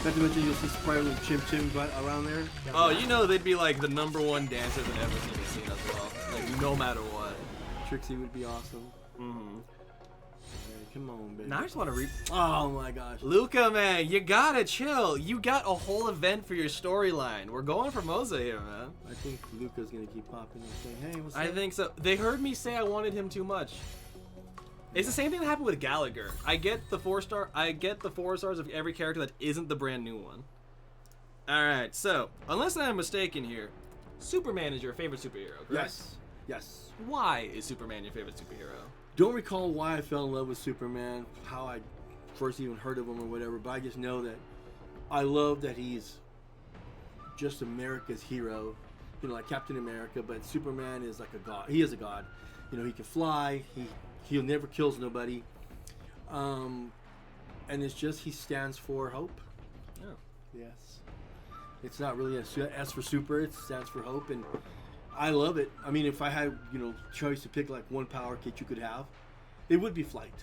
Not to mention you'll see probably Chim Chim around there. Oh, they'd be like the #1 dancers in every single scene as well. Like no matter what. Trixie would be awesome. Mm-hmm. Hey, come on, baby. Now I just want to read. Oh my gosh. Luca, man, you gotta chill. You got a whole event for your storyline. We're going for Moza here, man. I think Luca's gonna keep popping and saying, "Hey, what's I up?" think so. They heard me say I wanted him too much. It's the same thing that happened with Gallagher. I get the 4-star. I get the 4 stars of every character that isn't the brand new one. All right, so unless I'm mistaken here, Superman is your favorite superhero, correct? Yes. Yes. Why is Superman your favorite superhero? Don't recall why I fell in love with Superman, how I first even heard of him or whatever, but I just know that I love that he's just America's hero, like Captain America, but Superman is like a god. He is a god. He can fly, he'll never kills nobody. And it's just he stands for hope. Oh. Yes. It's not really a S for super, it stands for hope, and I love it. I mean, if I had, choice to pick like one power kit you could have, it would be flight.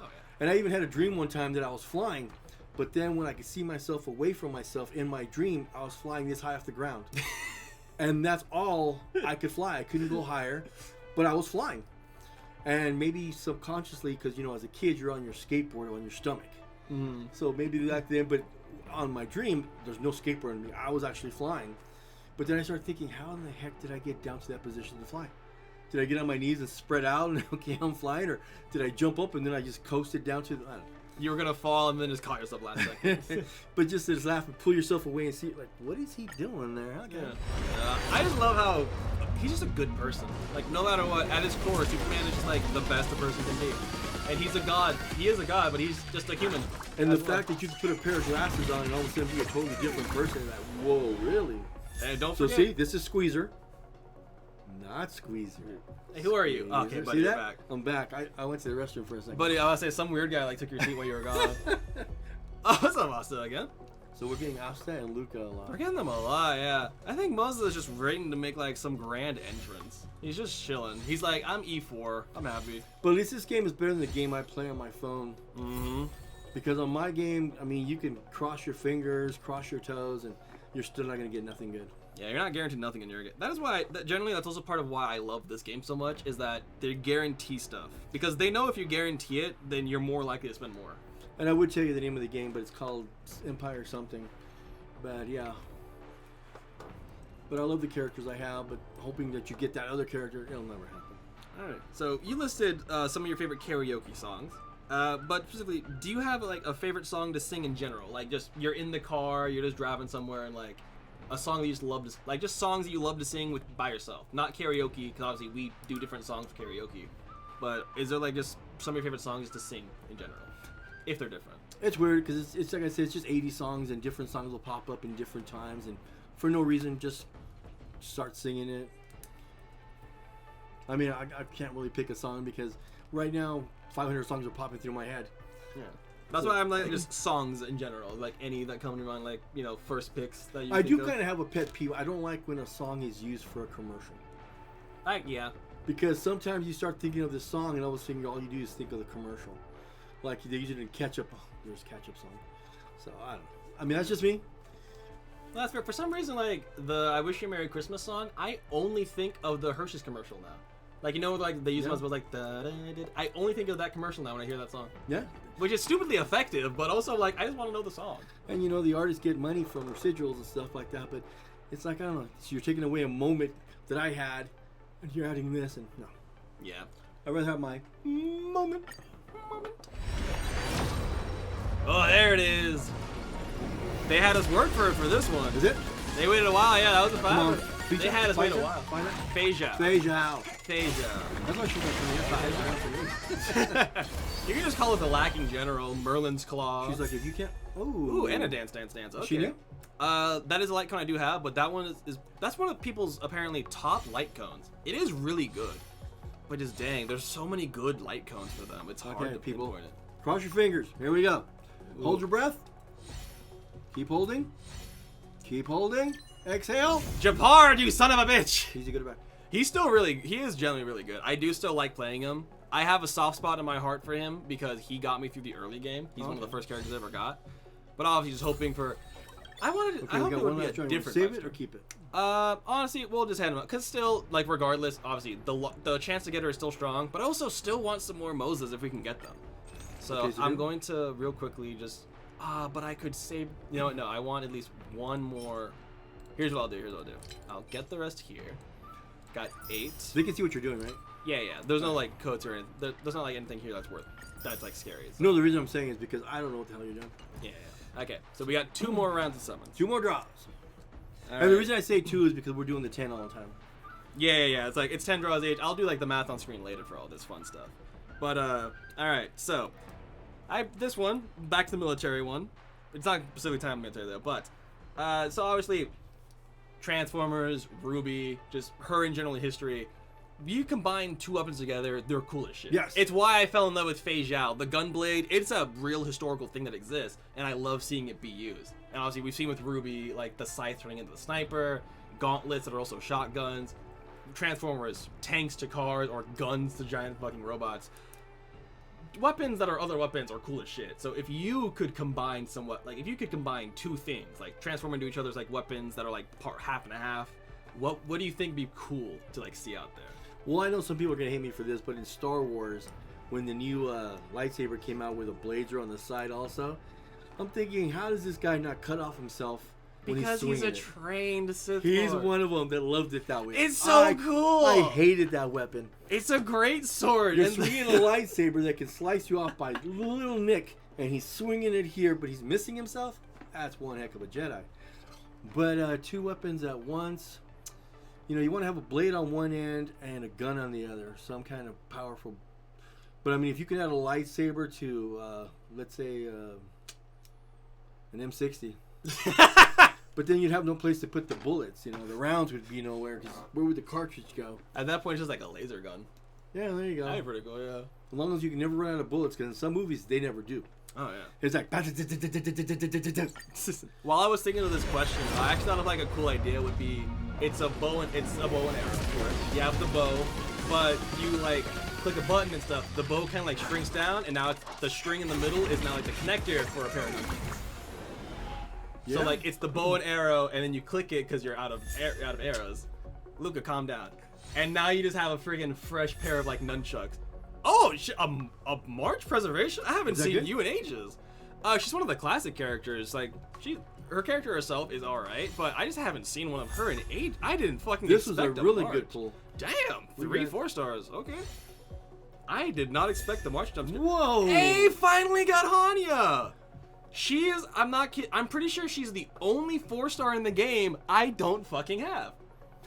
Oh yeah. And I even had a dream one time that I was flying, but then when I could see myself away from myself in my dream, I was flying this high off the ground. And that's all I could fly. I couldn't go higher, but I was flying. And maybe subconsciously, because, as a kid, you're on your skateboard on your stomach. Mm-hmm. So maybe back then, but on my dream, there's no skateboard in me. I was actually flying. But then I started thinking, how in the heck did I get down to that position to fly? Did I get on my knees and spread out and okay, I'm flying? Or did I jump up and then I just coasted down to the... I don't know. You were gonna fall and then just caught yourself last second. But just laugh and pull yourself away and see, like, what is he doing there? Okay. Yeah. I just love how he's just a good person. Like, no matter what, at his core, Superman is just like the best a person can be. And he's a god. He is a god, but he's just a human. And the fact that you can put a pair of glasses on and all of a sudden be a totally different person, like, whoa, really? And don't So forget. see, this is Squeezer, not Squeezer. Hey, who are you? Squeezer. Okay, buddy, See you're that? back. I'm back. I went to the restroom for a second. Buddy, I want to say some weird guy like took your seat while you were gone. Oh, what's up, Asta again? So we're getting Asta and Luca a lot. We're getting them a lot, yeah. I think Moses is just waiting to make like some grand entrance. He's just chilling. He's like, I'm E4. I'm happy. But at least this game is better than the game I play on my phone. Mm-hmm. Because on my game, I mean, you can cross your fingers, cross your toes, and you're still not going to get nothing good. Yeah, you're not guaranteed nothing in your game. That is why, generally, that's also part of why I love this game so much, is that they guarantee stuff. Because they know if you guarantee it, then you're more likely to spend more. And I would tell you the name of the game, but it's called Empire something. But yeah. But I love the characters I have, but hoping that you get that other character, it'll never happen. Alright, so you listed some of your favorite karaoke songs. But specifically, do you have like a favorite song to sing in general? Like just, you're in the car, you're just driving somewhere, and like, a song that you just love to, like just songs that you love to sing with by yourself. Not karaoke, because obviously we do different songs for karaoke. But is there like just some of your favorite songs to sing in general? If they're different. It's weird because it's like I said, it's just 80 songs and different songs will pop up in different times and for no reason just start singing it. I mean, I can't really pick a song because right now 500 songs are popping through my head. Yeah. That's why I'm like just songs in general, like any that come to mind, like first picks that you. I think do of. kind of have a pet peeve. I don't like when a song is used for a commercial. Yeah. Because sometimes you start thinking of this song and all of a sudden all you do is think of the commercial. Like they use it in ketchup. Oh, there's ketchup song. So I don't know. I mean, that's just me. Well, that's fair. For some reason, like the "I Wish You a Merry Christmas" song, I only think of the Hershey's commercial now. Like like they use ones with like I only think of that commercial now when I hear that song. Yeah. Which is stupidly effective, but also like I just want to know the song. And the artists get money from residuals and stuff like that, but it's like I don't know. So you're taking away a moment that I had, and you're adding this, and no. Yeah. I'd rather have my moment. Oh, there it is. They had us work for this one. Is it? They waited a while. Yeah, that was a Come on. five. They had us wait a while. Find it. Feixiao. Feixiao. Feixiao. That's why she's like, You can just call it the Lacking General, Merlin's Claw. she's like, if you can't. Ooh, and a dance. Okay. She knew? That is a light cone I do have, but that one is that's one of people's apparently top light cones. It is really good, but just dang, there's so many good light cones for them. It's hard to people. pinpoint it. Cross your fingers. Here we go. Ooh. Hold your breath. Keep holding. Keep holding. Exhale. Japard, you son of a bitch! Easy, good or bad. He is generally really good. I do still like playing him. I have a soft spot in my heart for him because he got me through the early game. He's one of the first characters I ever got. But obviously just hoping for... I hope it would be a different Save type it or keep it? honestly, we'll just hand him up. Because still, like, regardless, obviously, the chance to get her is still strong. But I also still want some more Moses if we can get them. So I'm going to real quickly just... but I could save... You know what? No, I want at least one more... Here's what I'll do. I'll get the rest here. Got 8. They can see what you're doing, right? Yeah. There's no like codes or anything. There's not like anything here that's like scary. So. No, the reason I'm saying is because I don't know what the hell you're doing. Yeah. Okay. So we got 2 more rounds of summons. 2 more draws. All And the right. reason I say 2 is because we're doing the 10 all the time. Yeah. It's like it's 10 draws each. I'll do like the math on screen later for all this fun stuff. But all right. So this one back to the military one. It's not specifically time military though, but so obviously. Transformers, Ruby, just her in general history. You combine 2 weapons together, they're cool as shit. Yes. It's why I fell in love with Feixiao. The Gunblade, it's a real historical thing that exists, and I love seeing it be used. And obviously, we've seen with Ruby, like the scythe turning into the sniper, gauntlets that are also shotguns, Transformers, tanks to cars, or guns to giant fucking robots. Weapons that are other weapons are cool as shit. So if you could combine if you could combine 2 things, like transform into each other's like weapons that are like half and a half, what do you think would be cool to like see out there? Well, I know some people are gonna hate me for this, but in Star Wars, when the new lightsaber came out where the blades are on the side also, I'm thinking, how does this guy not cut off himself when Because he's a swinging it? trained Sith He's Lord. one of them that loved it that way. It's so cool. I hated that weapon. It's a great sword. You're and- swinging a lightsaber that can slice you off by a little nick, and he's swinging it here, but he's missing himself. That's one heck of a Jedi. But 2 weapons at once. You want to have a blade on one end and a gun on the other. Some kind of powerful. But I mean, if you can add a lightsaber to, let's say, an M60. But then you'd have no place to put the bullets. The rounds would be nowhere. Cause where would the cartridge go? At that point, it's just like a laser gun. Yeah, there you go. That'd be pretty cool, yeah. As long as you can never run out of bullets, because in some movies they never do. Oh, yeah. It's like. While I was thinking of this question, I actually thought of like a cool idea would be it's a bow and arrow. You have the bow, but you like click a button and stuff. The bow kind of like shrinks down, and now the string in the middle is now like the connector for a pair of guns. Yeah. So like it's the bow and arrow, and then you click it because you're out of arrows. Luca, calm down. And now you just have a friggin' fresh pair of like nunchucks. Oh, a March Preservation? I haven't seen good? you in ages. She's one of the classic characters. Like her character herself is all right, but I just haven't seen one of her in age. I didn't fucking. This was a expect really March. good pull. Damn, We 3 got- 4 stars. Okay. I did not expect the March jump. Whoa! Hey, finally got Hanya. She is. I'm not kidding. I'm pretty sure she's the only 4-star in the game I don't fucking have.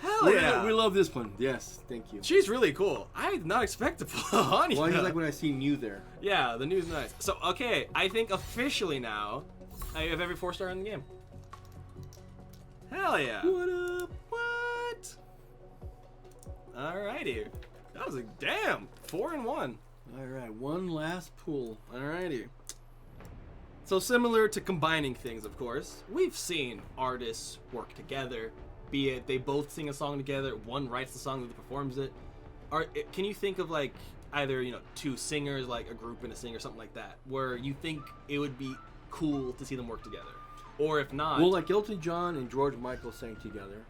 Hell yeah. We love this one. Yes, thank you. She's really cool. I did not expect to pull Hanya. Well, I just like when I seen you there. Yeah, the news is nice. So, okay, I think officially now, I have every 4-star in the game. Hell yeah. What up? What? Alrighty. was a damn 4-1. All right, one last pool. Alrighty. So similar to combining things, of course, we've seen artists work together. Be it they both sing a song together, one writes the song, the other performs it. Can you think of like either two singers, like a group and a singer, something like that, where you think it would be cool to see them work together? Or if not, Well, like Elton John and George Michael sang together.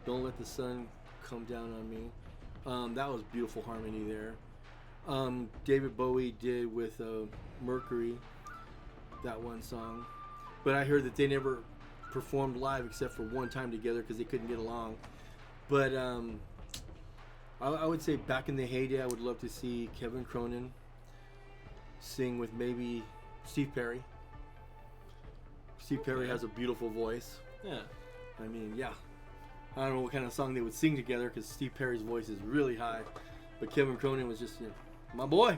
Don't Let the Sun Come Down on Me. That was beautiful harmony there. David Bowie did with Mercury, that one song. But I heard that they never performed live except for one time together because they couldn't get along. But I would say back in the heyday, I would love to see Kevin Cronin sing with maybe Steve Perry. Steve Perry has a beautiful voice. yeah. I mean, yeah. I don't know what kind of song they would sing together because Steve Perry's voice is really high. But Kevin Cronin was just, my boy.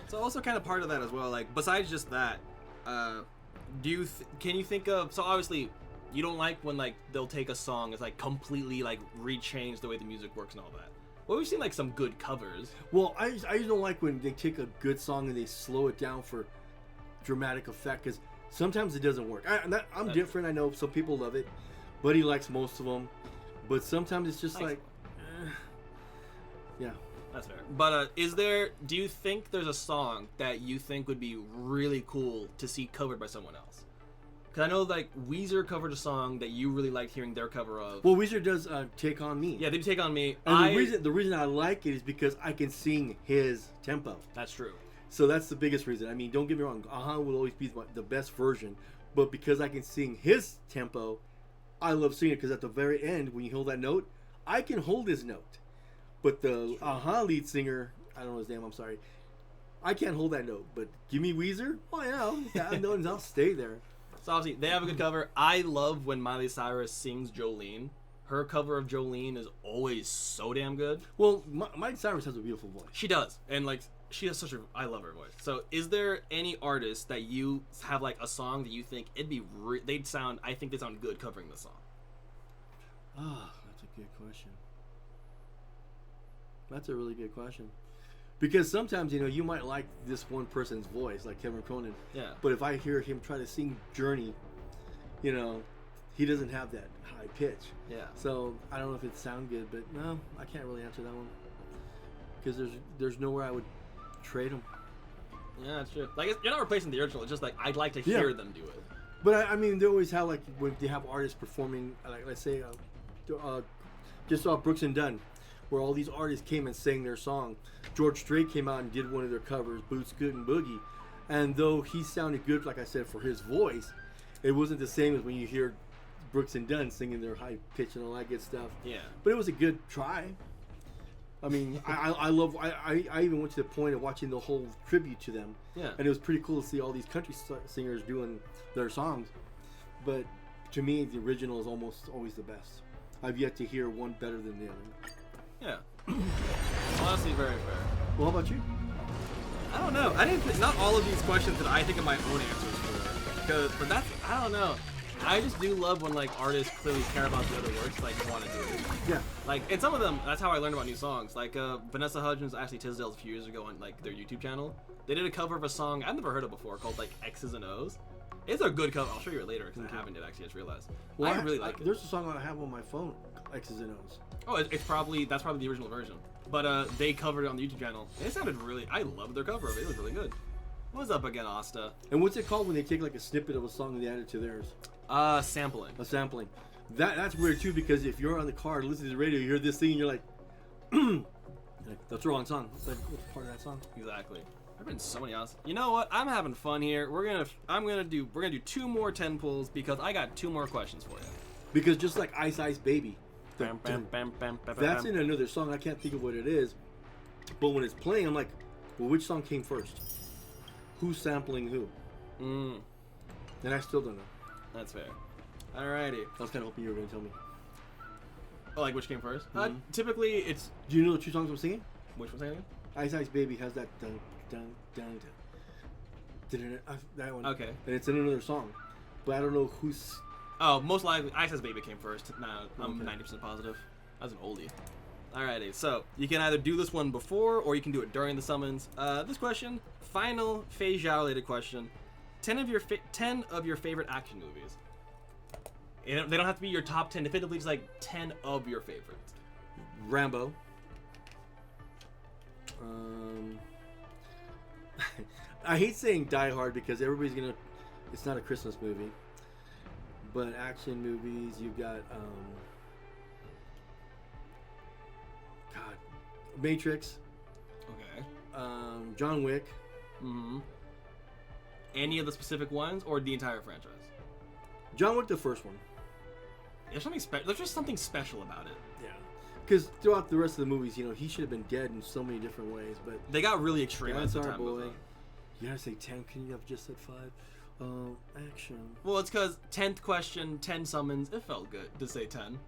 So also kind of part of that as well. Like besides just that, can you think of? So obviously, you don't like when like they'll take a song it's like completely like rechange the way the music works and all that. Well, we've seen like some good covers. Well, I just don't like when they take a good song and they slow it down for dramatic effect because sometimes it doesn't work. I'm different. I know some people love it. Buddy likes most of them. But sometimes it's just like, yeah. That's fair. But do you think there's a song that you think would be really cool to see covered by someone else? Because I know like Weezer covered a song that you really liked hearing their cover of. Well, Weezer does Take On Me. Yeah, they do Take On Me. And the reason I like it is because I can sing his tempo. That's true. So that's the biggest reason. I mean, don't get me wrong. Will always be the best version. But because I can sing his tempo, I love singing it because at the very end, when you hold that note, I can hold his note. But the lead singer, I don't know his name, I'm sorry. I can't hold that note. But give me Weezer, oh yeah, I'll stay there. So obviously, they have a good cover. I love when Miley Cyrus sings Jolene. Her cover of Jolene is always so damn good. Well, Miley Cyrus has a beautiful voice. She does. And like, she has I love her voice. So is there any artist that you have like a song that you think they'd sound good covering the song? That's a good question. That's a really good question. Because sometimes, you might like this one person's voice, like Kevin Cronin. Yeah. But if I hear him try to sing Journey, he doesn't have that high pitch. Yeah. So I don't know if it sound good, but no, I can't really answer that one. Because there's nowhere I would trade them. Yeah, that's true. Like, you're not replacing the original. It's just like, I'd like to hear them do it. But I mean, they always have, like, when they have artists performing, like, let's say, just saw Brooks and Dunn, where all these artists came and sang their song. George Strait came out and did one of their covers, Boots, Good and Boogie. And though he sounded good, like I said, for his voice, it wasn't the same as when you hear Brooks and Dunn singing their high pitch and all that good stuff. Yeah. But it was a good try. I mean, I even went to the point of watching the whole tribute to them. Yeah. And it was pretty cool to see all these country singers doing their songs. But to me, the original is almost always the best. I've yet to hear one better than the other. Yeah. Honestly, very fair. Well, how about you? I don't know. Not all of these questions that I think of my own answers for. But I don't know. I just do love when like artists clearly care about the other works, like want to do it. Yeah. Like, and some of them, that's how I learned about new songs. Like Vanessa Hudgens, Ashley Tisdale's a few years ago on like their YouTube channel. They did a cover of a song I've never heard of before called like X's and O's. It's a good cover. I'll show you it later because I haven't yet actually. I just realized. Well, I really like it. There's a song I have on my phone, X's and O's. Oh, that's probably the original version. But they covered it on the YouTube channel. It sounded I loved their cover of it. It was really good. What's up again, Asta? And what's it called when they take like a snippet of a song and they add it to theirs? Sampling. A sampling. That's weird too because if you're on the car listening to the radio, you hear this thing and you're like, that's the wrong song. It's like, what's part of that song? Exactly. There've been so many else. You know what? I'm having fun here. We're gonna do 2 more 10 pulls because I got 2 more questions for you. Because just like Ice Ice Baby, Bam, bam, bam, bam, bam, that's bam. in another song. I can't think of what it is, but when it's playing, I'm like, well, which song came first? Who's sampling who? And I still don't know. That's fair. Alrighty. I was kind of hoping you were going to tell me. Oh, like which came first? Mhm. Typically, it's... Do you know the 2 songs I'm singing? Which one's that again? Ice Ice Baby has that dun dun dun dun. That one. Okay. And it's in another song, but I don't know who's. Oh, most likely, Ice Ice Baby came first. Nah, I'm Okay. 90% positive. That's an oldie. Alrighty, so you can either do this one before or you can do it during the summons. This question, final Feixiao related question. 10 of your favorite action movies. And they don't have to be your top 10 definitively, just like 10 of your favorites. Rambo. I hate saying Die Hard because everybody's gonna. It's not a Christmas movie. But action movies, you've got God, Matrix. Okay. John Wick. Mm-hmm. Any of the specific ones or the entire franchise? John Wick, the first one. There's something there's just something special about it. Yeah. Because throughout the rest of the movies, you know, he should have been dead in so many different ways. But They got really extreme at that's the our time. boy. You gotta say 10. Can you have just said 5? Action. Well, it's because 10th question, 10 summons. It felt good to say 10.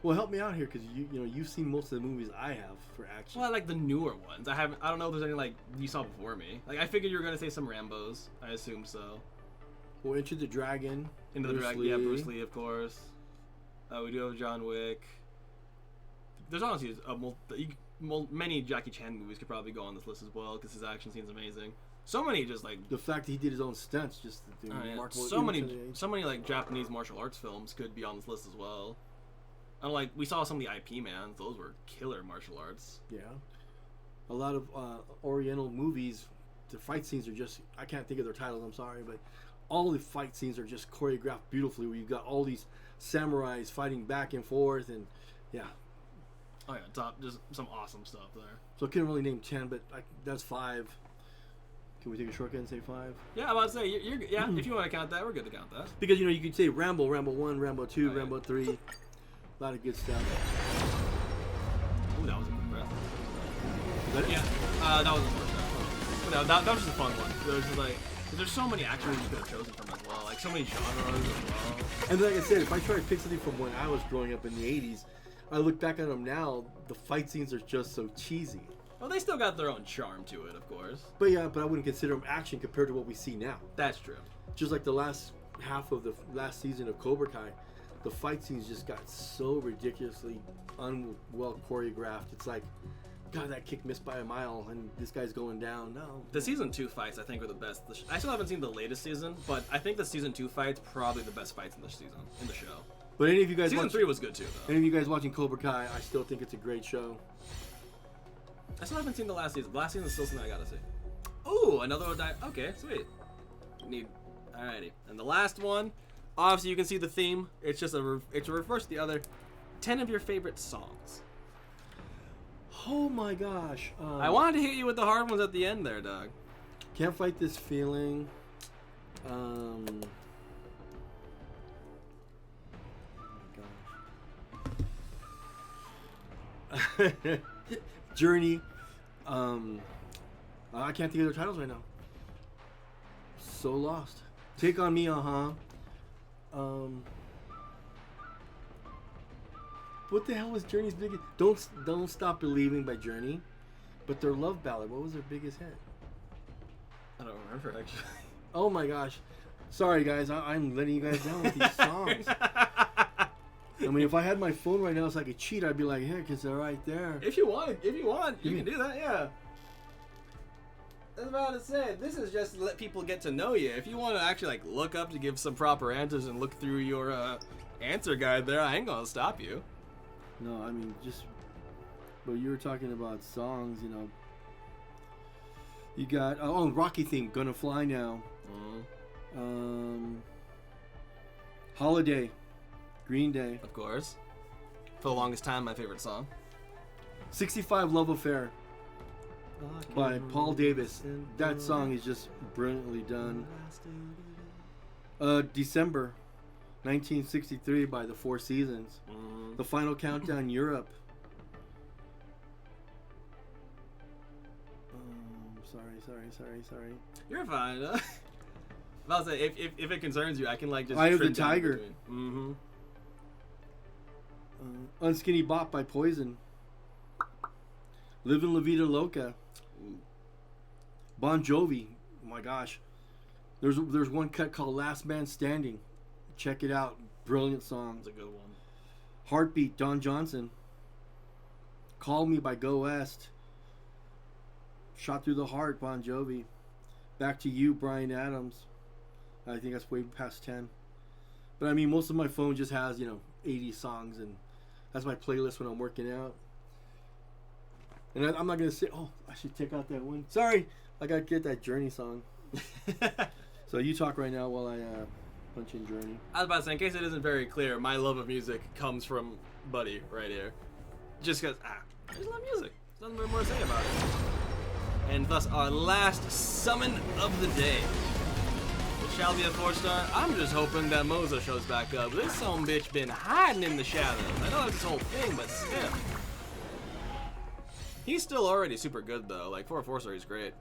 Well, help me out here, because you know you've seen most of the movies I have for action. Well, I like the newer ones. I don't know if there's any like you saw before me. Like I figured you were gonna say some Rambos. I assume so. Well, Enter the Dragon. Into the Dragon, yeah, Bruce Lee, of course. We do have John Wick. There's honestly many Jackie Chan movies could probably go on this list as well because his action scene's amazing. So many just like the fact that he did his own stunts, just the remarkable. so many like Japanese martial arts films could be on this list as well. And like we saw some of the IP Mans; those were killer martial arts. Yeah, a lot of Oriental movies. The fight scenes are just—I can't think of their titles. I'm sorry, but all the fight scenes are just choreographed beautifully. Where you've got all these samurais fighting back and forth, and yeah. Oh yeah, just some awesome stuff there. So I couldn't really name 10, but that's 5. Can we take a shortcut and say 5? Yeah, I was about to say yeah. If you want to count that, we're good to count that. Because you know you could say Rambo 1, Rambo 2, Oh, yeah. Rambo 3. A lot of good stuff. Ooh, that was a good breath. Is that it? Yeah, that was the first round. But that was just a fun one. There's so many action movies you could have chosen from as well. Like so many genres as well. And like I said, if I try to pick something from when I was growing up in the 80s, I look back at them now, the fight scenes are just so cheesy. Well, they still got their own charm to it, of course. But yeah, I wouldn't consider them action compared to what we see now. That's true. Just like the last half of the last season of Cobra Kai, the fight scenes just got so ridiculously unwell choreographed. It's like, God, that kick missed by a mile, and this guy's going down. No. The season 2 fights, I think, are the best. I still haven't seen the latest season, but I think the season 2 fights probably the best fights in the season, in the show. But any of you guys Season 3 was good too, though. Any of you guys watching Cobra Kai, I still think it's a great show. I still haven't seen the last season. The last season is still something I gotta see. Ooh, another one. Okay, sweet. Alrighty. And the last one, obviously you can see the theme. It's just it's a reverse of the other. 10 of your favorite songs. Oh my gosh. I wanted to hit you with the hard ones at the end there, Doug. Can't Fight This Feeling. Journey. I can't think of their titles right now. So lost. Take on Me, what the hell was Journey's biggest? Don't Stop Believing by Journey, but their love ballad. What was their biggest hit? I don't remember actually. Oh my gosh. Sorry guys, I'm letting you guys down with these songs. I mean, if I had my phone right now so I could cheat, I'd be like, here, because they're right there. If you want, you can do that, yeah. I was about to say, this is just to let people get to know you. If you want to actually like look up to give some proper answers and look through your answer guide there, I ain't gonna stop you. No, I mean, but you were talking about songs, you know. You got, Rocky theme, Gonna Fly Now. Holiday, Green Day. Of course. For the longest time, my favorite song. 65 Love Affair by Paul Davis. That song is just brilliantly done. December 1963 by The Four Seasons. The Final Countdown, Europe. Sorry. You're fine. I'll say, if it concerns you, I can like just. Eye of the trim down Tiger. between. Unskinny Bop by Poison. Livin' La Vida Loca. Ooh. Bon Jovi. Oh my gosh. There's one cut called Last Man Standing. Check it out. Brilliant song. That's a good one. Heartbeat, Don Johnson. Call Me by Go West. Shot Through the Heart, Bon Jovi. Back to You, Bryan Adams. I think that's way past 10. But I mean, most of my phone just has, 80 songs, and that's my playlist when I'm working out. And I'm not going to say, oh, I should take out that one. Sorry, I got to get that Journey song. So you talk right now while I punch in Journey. I was about to say, in case it isn't very clear, my love of music comes from Buddy right here. Just because, I just love music. There's nothing more to say about it. And thus, our last summon of the day. It shall be a 4-star. I'm just hoping that Moza shows back up. This son bitch been hiding in the shadows. I know that's his whole thing, but still. He's still already super good, though. Like, for a 4-star, he's great.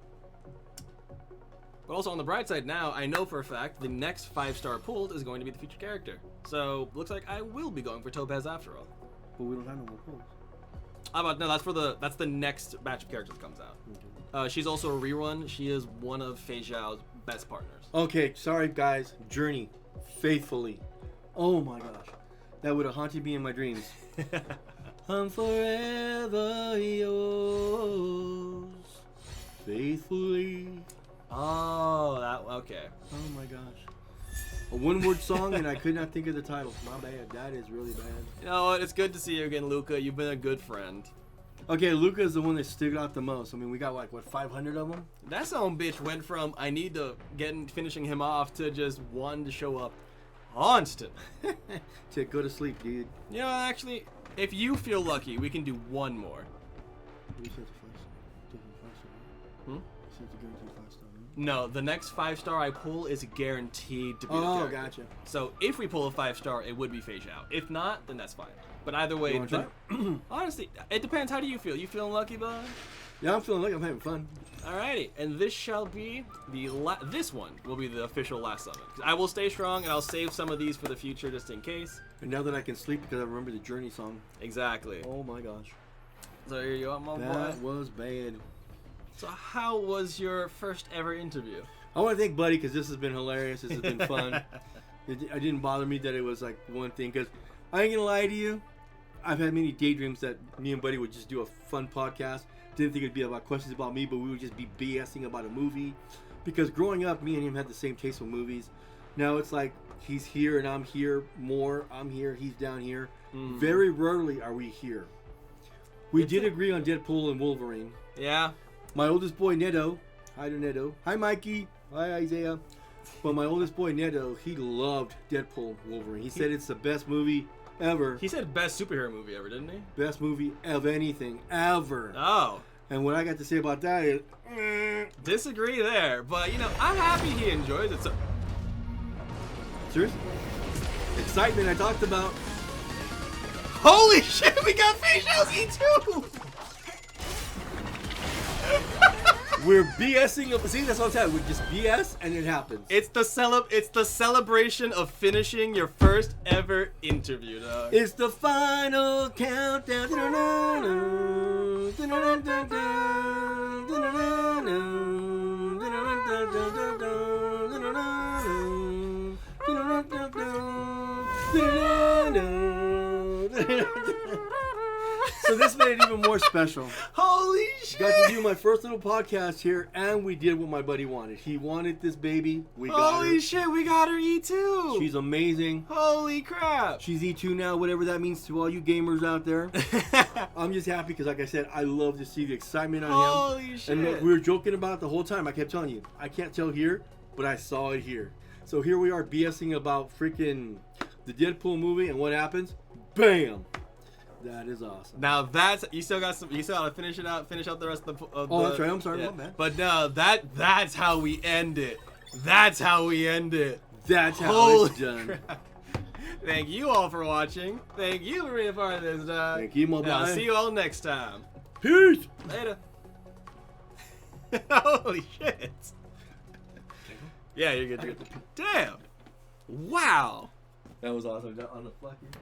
But also, on the bright side now, I know for a fact the next 5-star pulled is going to be the featured character. So, looks like I will be going for Topaz after all. But we don't have no more pulls. No, that's the next batch of characters that comes out. Okay. She's also a rerun. She is one of Feixiao's best partners. Okay, sorry guys. Journey, Faithfully. Oh my gosh, that would have haunted me in my dreams. I'm forever yours, faithfully. Oh, okay. Oh my gosh. A one-word song and I could not think of the title. My bad. That is really bad. You know what? It's good to see you again, Luca. You've been a good friend. Okay, Luca is the one that stood out the most. I mean, we got like, what, 500 of them? That son bitch went from I need to finishing him off to just one to show up constant. To go to sleep, dude. You know, actually, if you feel lucky, we can do one more. You said the 5-star. Hmm? You said the guaranteed 5-star, right? No, the next 5-star I pull is guaranteed to be the Oh, character. gotcha. So if we pull a 5-star, it would be Feixiao. If not, then that's fine. But either way, You wanna try? honestly, it depends. How do you feel? You feeling lucky, bud? Yeah, I'm feeling like I'm having fun. Alrighty, and this shall be this one will be the official last summon. I will stay strong, and I'll save some of these for the future just in case. And now that I can sleep because I remember the Journey song. Exactly. Oh my gosh. So here you are, my boy. That was bad. So how was your first ever interview? I want to thank Buddy because this has been hilarious. This has been fun. It didn't bother me that it was like one thing because I ain't gonna lie to you. I've had many daydreams that me and Buddy would just do a fun podcast. Didn't think it'd be about questions about me, but we would just be BSing about a movie. Because growing up, me and him had the same taste with movies. Now it's like he's here and I'm here more. I'm here, he's down here. Very rarely are we here. We did agree on Deadpool and Wolverine. Yeah. My oldest boy, Neto. Hi to Neto. Hi, Mikey. Hi, Isaiah. But my oldest boy, Neto, he loved Deadpool Wolverine. He said it's the best movie ever. He said best superhero movie ever, didn't he? Best movie of anything ever. Oh. And what I got to say about that is, Disagree there, but you know, I'm happy he enjoys it. So seriously, excitement I talked about. holy shit, we got Feixiao's E2! We're BSing up. See, that's what I'm saying. We just BS and it happens. It's the celebration of finishing your first ever interview, dog. It's the final countdown. So this made it even more special. Holy shit! Got to do my first little podcast here, and we did what my buddy wanted. He wanted this baby. We got her. Holy shit, we got her E2! She's amazing. Holy crap! She's E2 now, whatever that means to all you gamers out there. I'm just happy because, like I said, I love to see the excitement on him. Holy shit! And we were joking about it the whole time. I kept telling you, I can't tell here, but I saw it here. So here we are BSing about freaking the Deadpool movie, and what happens? Bam! That is awesome. Now that's you still got to finish it out, finish out the rest of the. That's right. I'm sorry, my bad. But no, that's how we end it. That's how we end it. That's how Holy it's done. crap. Thank you all for watching. Thank you for being a part of this, dog. Thank you, my And I'll boy. see you all next time. Peace. Later. Holy shit. Yeah, you're good. You're good. Damn. Wow. That was awesome. On the flucky.